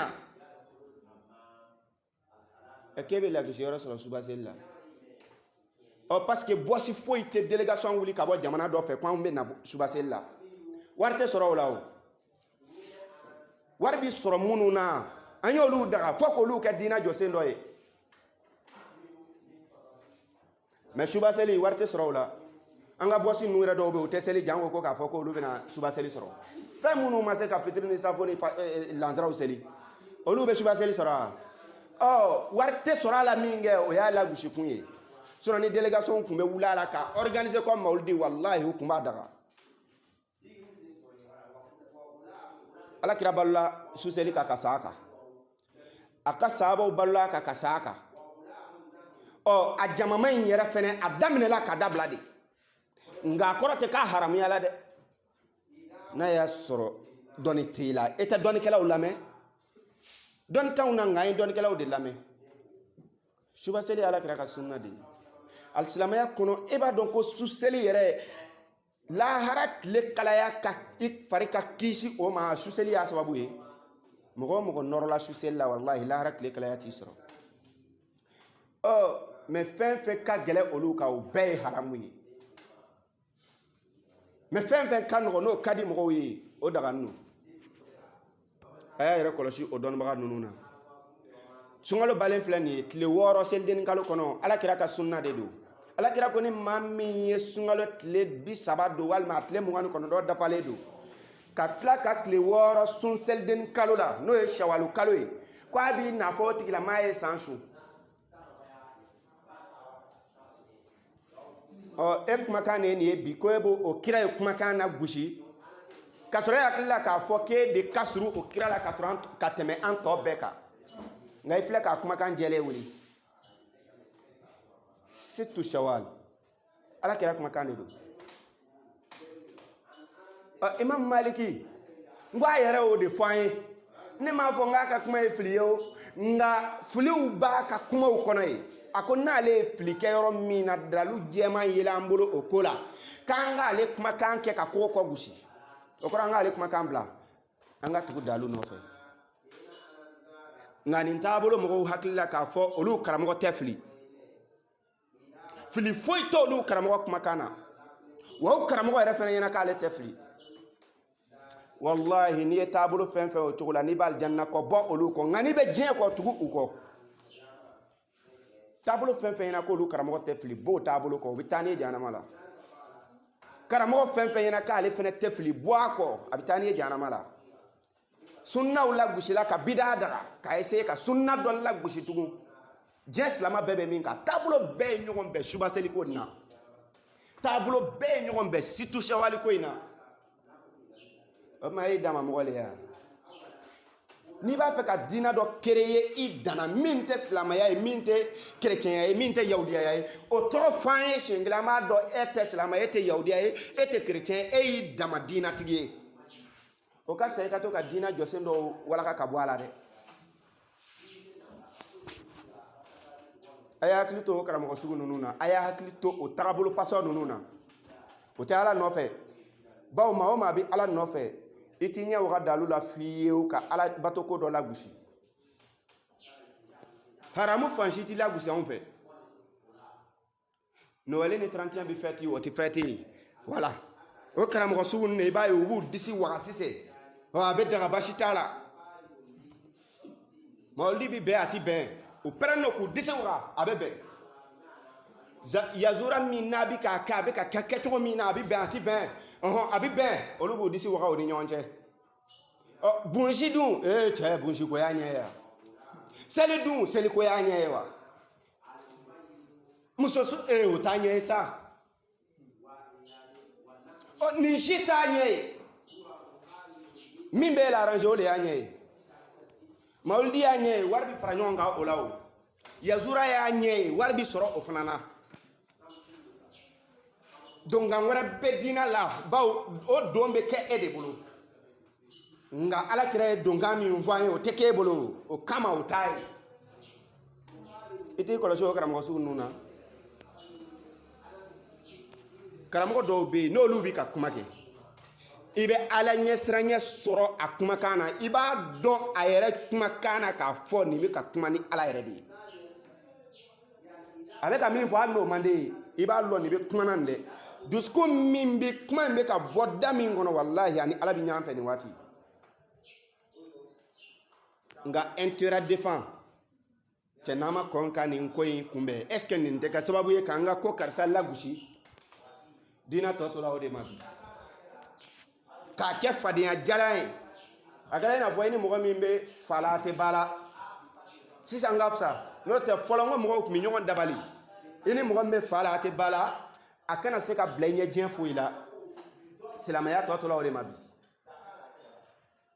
wa k'e bɛ lagosi yɔrɔ sɔrɔ suba seli la parce que bɔsi foyi tɛ délégation wuli ka bɔ jamana dɔ fɛ k'anw bɛ na suba seli la wari tɛ sɔrɔ o la o wari bi sɔrɔ minnu na an y'olu daga fo k'olu kɛ diina jɔsen dɔ ye mais suba seli wari tɛ sɔrɔ o la an ka bɔsi ninnu yɛrɛ dɔw bɛ yen u tɛ seli janko ko k'a fɔ k'olu bɛna suba seli sɔrɔ fɛn minnu ma se ka fitiri ni safo ni lansaraw seli olu bɛ suba seli sɔrɔ wa wari tɛ sɔrɔ a la min kɛ o y'a lagosi kun ye sinon ni délégation tun bɛ wuli a la ka organiser comme mawulidi walahi u tun b'a daga ala kira balola su seli kan ka sa a kan a ka sahabaw balola kan ka sa a kan a jamama in yɛrɛ fɛnɛ a daminɛla ka dabila de nka a kɔrɔ tɛ k'a haramuya la dɛ n'a y'a sɔrɔ dɔnni t'i la e tɛ dɔnnikɛlaw lamɛn dɔnni t'anw na nka an ye dɔnnikɛlaw de lamɛn suba seli ala kira ka sunna de ye alisilamaya kɔnɔ e b'a dɔn ko su seli yɛrɛ lahara tile kalaya ka i fari ka kisi o ma su seli y'a sababu ye mɔgɔ o mɔgɔ nɔrɔla su seli la walahi lahara tile kalaya t'i sɔrɔ mais fɛn fɛn ka gɛlɛn olu kan o bɛɛ ye haramu ye mais fɛn fɛn ka nɔgɔn n'o ka di mɔgɔw ye o dagani don a y'a yɛrɛ kɔlɔsi o dɔnnibaga ninnu na sunkalo balen filɛ nin ye tile 6 selidenni kalo kɔnɔ ala kira ka sunna de don ala kira ko ni maa min ye sunkalo tile 30 don walima a tile 29 dafalen don ka tila ka tile 6 sun selidenni kalo la n'o ye shawalu kalo ye ko a b'i n'a fɔ o tigilamaa ye san su e kumakan de ye nin ye bi ko e b'o kira ye kumakan na gosi ka sɔrɔ e hakili la k'a fɔ k'e de ka surun o kira la ka tɛmɛ an tɔ bɛɛ kan nka i filɛ k'a kumakan jɛlen wuli situ shawal ala kira kumakan de don imam maliki n ko a yɛrɛ y'o de fɔ an ye ne m'a fɔ n k'a ka kuma ye fili ye o nka filiw b'a ka kumaw kɔnɔ ye a ko n'ale ye fili kɛ yɔrɔ min na dalu jɛman yela an bolo o ko la k'an k'ale kumakan kɛ ka kogo kɔ gosi o kɔrɔ an k'ale kumakan bila an ka tugu dalu nɔfɛ nka nin taabolo mɔgɔw hakili la k'a fɔ olu karamɔgɔ tɛ fili fili foyi t'olu karamɔgɔ kumakan na wa o karamɔgɔ yɛrɛ fana ɲɛna k'ale tɛ fili wallahi n'i ye taabolo fɛn fɛn o cogo la n'i b'a aljanna kɔ bɔ olu kɔ nka n'i bɛ diɲɛ kɔ tugu u kɔ taabolo fɛn fɛn ɲɛna k'olu karamɔgɔ tɛ fili b'o taabolo kɔ u bɛ taa n'i ye jahanama la karamɔgɔ fɛn fɛn ɲɛna k'ale fana tɛ fili bɔ a kɔ a bɛ taa n'i ye jahanama la sunnaw lagosila ka bidaa daga k'a essayer ka sunna dɔ lagosi tugun diɲɛ silama bɛɛ bɛ min kan taabolo bɛɛ ye ɲɔgɔn bɛn subaseli ko in na taabolo bɛɛ ye ɲɔgɔn bɛn situ shawali ko in na o tuma e dama mɔgɔ le ya n'i b'a fɛ ka diina dɔ créer i danna min tɛ silamɛya ye min tɛ kerecɛnya ye min tɛ yahudiya ye o tɔgɔ fɔ an ye siɲɛ kelen an b'a dɔn e tɛ silamɛ e tɛ yahudiya ye e tɛ kerecɛn ye e y'i dama diinatigi ye o ka fisa i ka to ka diina jɔsen dɔw walaka ka bɔ a la dɛ a y'a hakili to o karamɔgɔ sugu ninnu na a y'a hakili to o tagabolo fasɔn ninnu na o tɛ ala nɔfɛ bawo maa o maa bɛ ala nɔfɛ i t'i ɲɛ o ka dalu la fiyewu ka ala bato ko dɔ lagosi haramu fan si t'i lagosi anw fɛ Noël ni 31 bɛ fɛti o tɛ fɛti ye voilà o karamɔgɔ sugu ninnu i b'a ye u b'u disi waga sisan a bɛ daga basi t'a la mawulidi bɛ bɛn a ti bɛn o pɛrɛnnen don k'u disi waga a bɛ bɛn yazura min n'a bɛ k'a kɛ a bɛ ka kɛ kɛcogo min na a bɛ bɛn a ti bɛn a bɛ bɛn olu b'u disi waga o ni ɲɔgɔn cɛ bunsi dun cɛ bunsi ko y'a ɲɛ ye wa seli dun seli ko y'a ɲɛ ye wa muso su o t'a ɲɛ ye sa nin si t'a ɲɛ ye min b'e la arranger o de y'a ɲɛ ye mawulidi y'a ɲɛ ye wari bɛ fara ɲɔgɔn kan o la o yazura y'a ɲɛ ye wari bɛ sɔrɔ o fana na donkan wɛrɛ bɛ diina la bawo o don bɛ kɛ e de bolo nka ala kira ye donkan min fɔ an ye o tɛ k'e bolo o kama o t'a ye i t'i kɔlɔsi o karamɔgɔ sugu ninnu na karamɔgɔ dɔw bɛ yen n'olu bɛ ka kuma kɛ i bɛ ala ɲɛsiranya sɔrɔ a kumakan na i b'a dɔn a yɛrɛ kumakan na k'a fɔ nin bɛ ka kuma ni ala yɛrɛ de ye a bɛ ka min fɔ hali n'o man di ye i b'a dɔn nin bɛ kuma na nin dɛ dusukun min bɛ kuma in bɛ ka bɔ da min kɔnɔ walahi ani ala bɛ ɲɔgɔn fɛ nin waati nka intérêt défend cɛ n'an ma kɔn ka nin ko in kunbɛn est ce que nin tɛ ka sababu ye k'an ka ko karisa lagosi diina tɔ tora o de ma bi k'a kɛ fadenya jalan ye a kɛra i n'a fɔ i ni mɔgɔ min bɛ fa la a tɛ ba la sisan ka fisa n'o tɛ fɔlɔ n ko mɔgɔw tun bɛ ɲɔgɔn dabali i ni mɔgɔ min bɛ fa la a tɛ ba la a kana se ka bila i ɲɛ diɲɛ foyi la silamɛya tɔ tora o de ma bi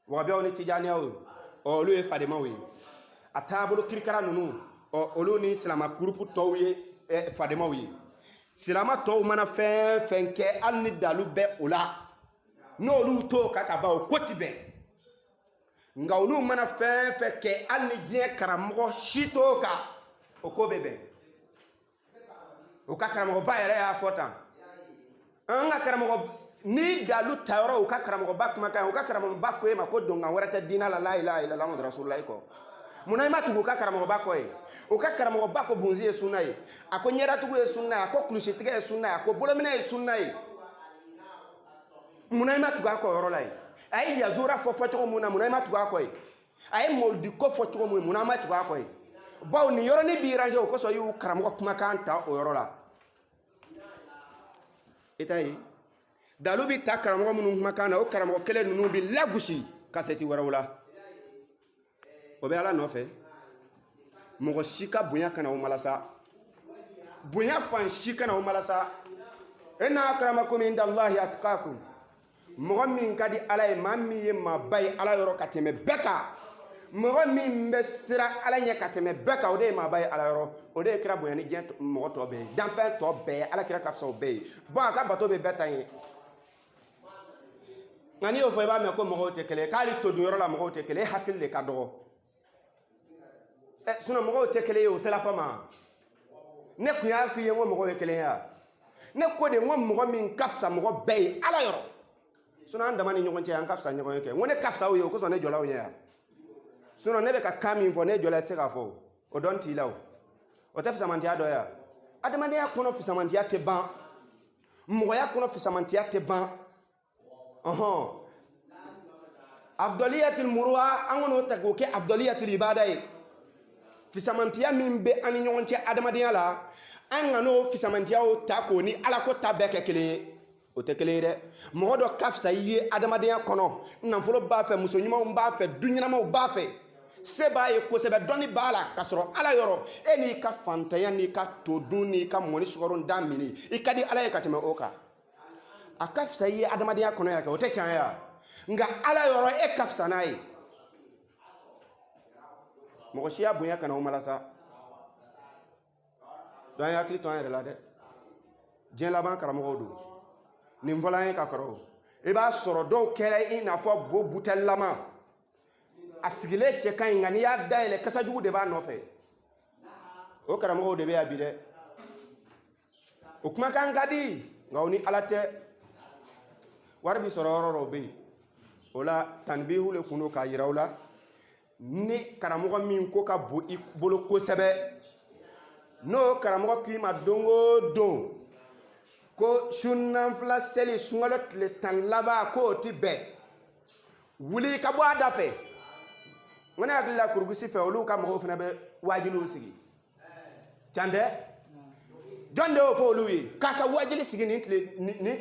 wagabiyaw ni tijaniyaw olu ye fademaw ye a taabolo kirikara ninnu olu ni silama gurupu tɔw ye fademaw ye silama tɔw mana fɛn fɛn kɛ hali ni dalu bɛ o la n'olu t'o kan ka ban o ko ti bɛn nka olu mana fɛn fɛn kɛ hali ni diɲɛ karamɔgɔ si t'o kan o ko bɛ bɛn o ka karamɔgɔba yɛrɛ y'a fɔ tan an ka karamɔgɔ ni dalu tayɔrɔ u ka karamɔgɔba kumakan ye u ka karamɔgɔba ko e ma ko donkan wɛrɛ tɛ diina la la ilaha illallah muhamadu rasulullah kɔ munna i ma tugu u ka karamɔgɔba kɔ ye u ka karamɔgɔba ko bunzi ye sunna ye a ko ɲɛdatugu ye sunna ye a ko kulusitigɛ ye sunna ye a ko bolominɛ ye sunna ye munna i ma tugu a kɔ yɔrɔ la ye a ye yazura fɔ cogo mun na munna i ma tugu a kɔ ye a ye mawuludi ko fɔ cogo mun munna i ma tugu a kɔ ye bawo nin yɔrɔnin b'i ranger o kosɔn i y'u karamɔgɔ kumakan ta o yɔrɔ la i t'a ye dalu bɛ ta karamɔgɔ minnu kumakan na o karamɔgɔ kelen ninnu bɛ lagosi kasɛti wɛrɛw la o bɛ ala nɔfɛ mɔgɔ si ka bonya kana o malasa bonya fan si kana o malasa inna akramakum indallahi atqakum mɔgɔ min ka di ala ye maa min ye maaba ye ala yɔrɔ ka tɛmɛ bɛɛ kan mɔgɔ min bɛ siran ala ɲɛ ka tɛmɛ bɛɛ kan o de ye maaba ye ala yɔrɔ o de ye kira bonya ni diɲɛ mɔgɔ tɔ bɛɛ ye danfɛn tɔ bɛɛ ye ala kira ka fisa o bɛɛ ye a ka bato bɛ bɛɛ ta ye nka n'i y'o fɔ i b'a mɛn ko mɔgɔw tɛ kelen k'ale to dun yɔrɔ la mɔgɔw tɛ kelen e hakili de ka dɔgɔ sinon mɔgɔw tɛ kelen ye o sera fɔ ma ne kun y'a f'i ye n ko mɔgɔw ye kelen ya ne ko de n ko mɔgɔ min ka fisa mɔgɔ bɛɛ ye ala yɔrɔ sinon an dama ni ɲɔgɔn cɛ an ka fisa ɲɔgɔn ye kɛ n ko ne ka fisa o ye o kosɔn ne jɔla o ɲɛ yan sinon ne bɛ ka kan min fɔ ne jɔla i tɛ se k'a fɔ o dɔn t'i la o tɛ fisamantiya dɔ ya adamadenya kɔnɔ fisamantiya tɛ ban mɔgɔya kɔnɔ fisamantiya tɛ ban afdaliyatul muruwa an kɔnɔ ta k'o kɛ afdaliyatul ibada ye fisamantiya min bɛ an ni ɲɔgɔn cɛ adamadenya la an ka n'o fisamantiyaw ta k'o ni ala ko ta bɛɛ kɛ kelen ye o tɛ kelen ye dɛ mɔgɔ dɔ ka fisa i ye adamadenya kɔnɔ nafolo b'a fɛ muso ɲumanw b'a fɛ du ɲɛnamaw b'a fɛ se b'a ye kosɛbɛ dɔnni b'a la ka sɔrɔ ala yɔrɔ e n'i ka fantanya n'i ka todun n'i ka mɔni sukaro da mini i ka di ala ye ka tɛmɛ o kan a ka fisa i ye adamadenya kɔnɔ ya kɛ o tɛ tiɲɛ ya nka ala yɔrɔ e ka fisa n'a ye mɔgɔ si y'a bonya kana o mala sa donc an hakili to an yɛrɛ la dɛ diɲɛ laban karamɔgɔw don nin fɔla an ye ka kɔrɔ i b'a sɔrɔ dɔw kɛra i n'a fɔ bo butɛlilama a sigilen cɛ ka ɲi nka n'i y'a dayɛlɛ kasa jugu de b'a nɔfɛ o karamɔgɔw de bɛ yan bi dɛ o kumakan ka di nka o ni ala tɛ wari bi sɔrɔ yɔrɔ dɔw bɛ yen o la tanbihu le kun don k'a yira u la ni karamɔgɔ min ko ka bon i bolo kosɛbɛ n'o karamɔgɔ k'i ma don o don ko sunanfila seli sunkalo tile 10 laban k'o ti bɛn wuli i ka bɔ a da fɛ n ko ne hakili la kurukusi fɛ olu ka mɔgɔw fana bɛ wajibiw sigi can tɛ jɔn de y'o fɔ olu ye k'a ka wajibi sigi nin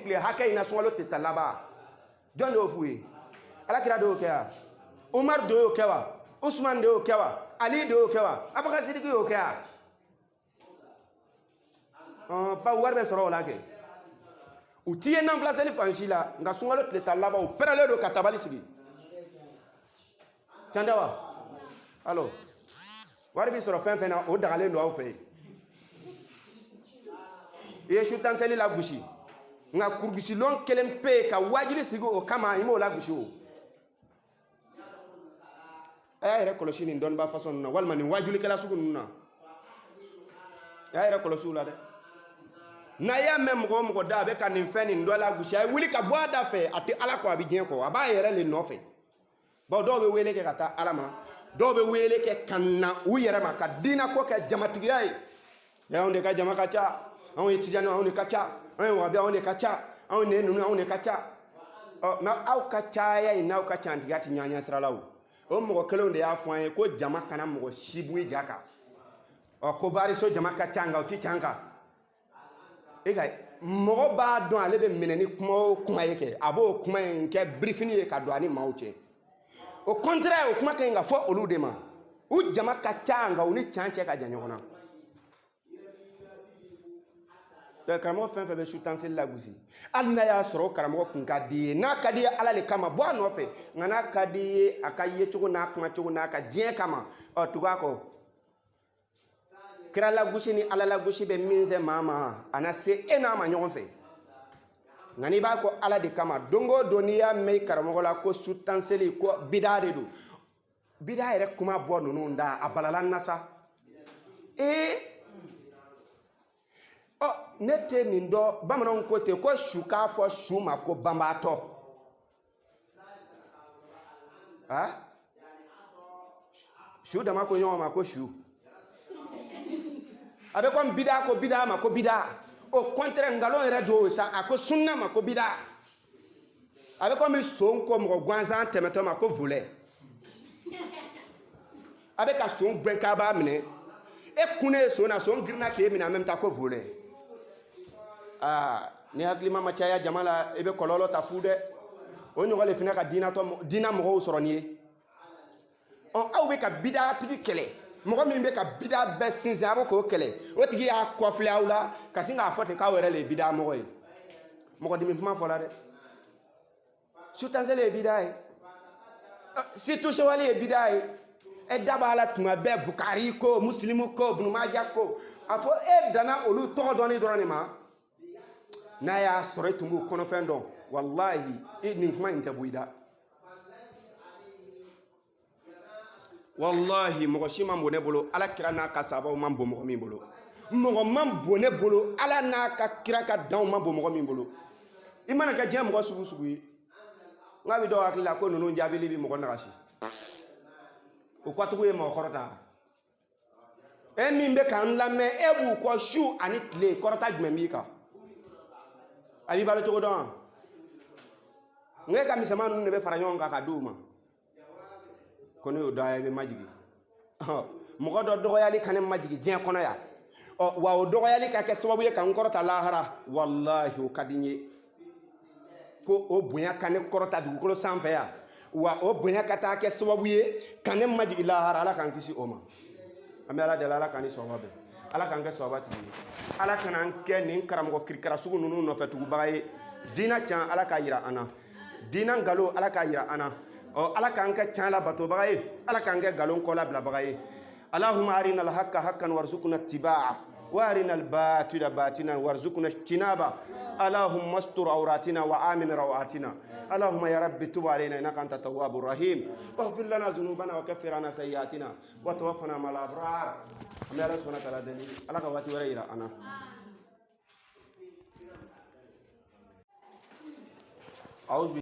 tile hakɛ in na sunkalo tile 10 laban jɔn de y'o f'u ye alakira de y'o kɛ wa umar de y'o kɛ wa usman de y'o kɛ wa ali de y'o kɛ wa abubakar sidiki y'o kɛ wa ba wari bɛ sɔrɔ o la kɛ u t'i ye nanfila seli fan si la nka sunkalo tile 10 laban u pɛrɛlen don ka tabali sigi can tɛ wa alo wari bi sɔrɔ fɛn fɛn na o dagalen don aw fɛ yen i ye su tan seli la gosi nka kurugusilon kelen pe ka wajibi sigi o kama i m'o la gosi o a y'a yɛrɛ kɔlɔsi nin dɔnniba façon ninnu na walima nin wajulikɛla sugu ninnu na a y'a yɛrɛ kɔlɔsi u la dɛ n'a y'a mɛn mɔgɔ o mɔgɔ da a bɛ ka nin fɛn nin dɔ la gosi a ye wuli ka bɔ a da fɛ a tɛ ala kɔ a bɛ diɲɛ kɔ a b'a yɛrɛ le nɔfɛ bawo dɔw bɛ wele kɛ ka taa ala ma dɔw bɛ wele kɛ ka na u yɛrɛ ma ka diinɛ ko kɛ jamatigiya ye anw de ka jama ka ca anw ye tijani anw de ka ca anw ye wahabiya anw de ka ca anw de ye ninnu anw de ka ca nka aw ka caya in n'aw ka cantigiya tɛ ɲɔgɔn ɲɛ sira la o mɔgɔ kelenw de y'a fɔ an ye ko jama kana mɔgɔ si bɔ i ja kan ko baariso jama ka ca nka o tɛ can kan e ka mɔgɔ b'a dɔn ale bɛ minɛ ni kuma o kuma ye kɛ a b'o kuma in kɛ birifini ye ka don a ni maaw cɛ au contraire o kuma ka ɲi ka fɔ olu de ma u jama ka ca nka u ni can cɛ ka jan ɲɔgɔn na donc karamɔgɔ fɛn fɛn bɛ su tan seli la gosi hali n'a y'a sɔrɔ karamɔgɔ kun ka di ye n'a ka di ye ala le kama bɔ a nɔfɛ nka n'a ka di ye a ka ye cogo n'a kuma cogo n'a ka diɲɛ kama tugu a kɔ kira lagosi ni ala lagosi bɛ min se maa ma a na se e n'a ma ɲɔgɔn fɛ nka n'i b'a kɔ ala de kama don o don n'i y'a mɛn i karamɔgɔ la ko su tan seli ko bida de don bida yɛrɛ kuma bɔ ninnu da a balala n na sa ne tɛ nin dɔn bamananw ko ten ko su k'a fɔ su ma ko banbaatɔ su dama ko ɲɔgɔn ma ko su a bɛ komi bida ko bida ma ko bida o contraire nkalon yɛrɛ don sa a ko sunna ma ko bida a bɛ komi son ko mɔgɔ gansan tɛmɛtɔ ma ko volɛ a bɛ ka son gɛn k'a b'a minɛ e kunnen ye son na son girinna k'e minɛ en même temps ko volɛ ni hakilima ma caya jama la i bɛ kɔlɔlɔ ta fu dɛ o ɲɔgɔn le fana ka diina mɔgɔw sɔrɔ nin ye aw bɛ ka bida tigi kɛlɛ mɔgɔ min bɛ ka bida bɛɛ sinsin a bɛ k'o kɛlɛ o tigi y'a kɔfilɛ aw la ka sin k'a fɔ ten k'aw yɛrɛ le ye bida mɔgɔ ye mɔgɔ dimi kuma fɔla dɛ sutanzele ye bida ye situ shawali ye bida ye e daba la tuma bɛɛ Bukari ko Muslimu ko Ibn Majah ko a fɔ e dana olu tɔgɔ dɔnni dɔrɔn de ma n'a y'a sɔrɔ e tun b'u kɔnɔfɛn dɔn wallahi e nin kuma in tɛ bɔ i da wallahi mɔgɔ si man bon ne bolo ala kira n'a ka sahabaw man bon mɔgɔ min bolo mɔgɔ man bon ne bolo ala n'a ka kira ka danw man bon mɔgɔ min bolo i mana kɛ diɲɛ mɔgɔ sugu sugu ye n k'a bɛ dɔw hakili la ko ninnu jaabili bɛ mɔgɔ nagasi o kɔtugu ye mɔgɔ kɔrɔta e min bɛ k'an lamɛn e b'u kɔ su ani tile kɔrɔta jumɛn b'i kan a b'i balo cogo dɔn n k'e ka misɛnman ninnu de bɛ fara ɲɔgɔn kan ka di u ma ko ne y'o dɔn a bɛ majigi mɔgɔ dɔ dɔgɔyali ka ne majigi diɲɛ kɔnɔ yan wa o dɔgɔyali ka kɛ sababu ye ka n kɔrɔta lahara wallahi o ka di n ye ko o bonya ka ne kɔrɔta dugukolo sanfɛ yan wa o bonya ka taa kɛ sababu ye ka ne majigi lahara ala k'an kisi o ma an bɛ ala deli ala k'an ni sɔgɔma bɛn ala k'an kɛ sɔgɔma tigi ye ala kana an kɛ nin karamɔgɔ kirikara sugu ninnu nɔfɛ tugubaga ye diina can ala k'a yira an na diina nkalon ala k'a yira an na ala k'an kɛ can la batobaga ye ala k'an kɛ nkalon kɔ labilabaga ye allahumma arina alhaqqa haqqan warzuqna ittibaa wa arina albatila batilan warzuqna ijtinaba اللهم استر عوراتنا وآمن روعاتنا اللهم يا رب تب علينا إنك أنت التواب الرحيم واغفر لنا ذنوبنا وكفر عنا سيئاتنا وتوفنا مع الأبرار أمي الله سبحانه وتعالى دليل على قواتي وريرا أنا أعوذ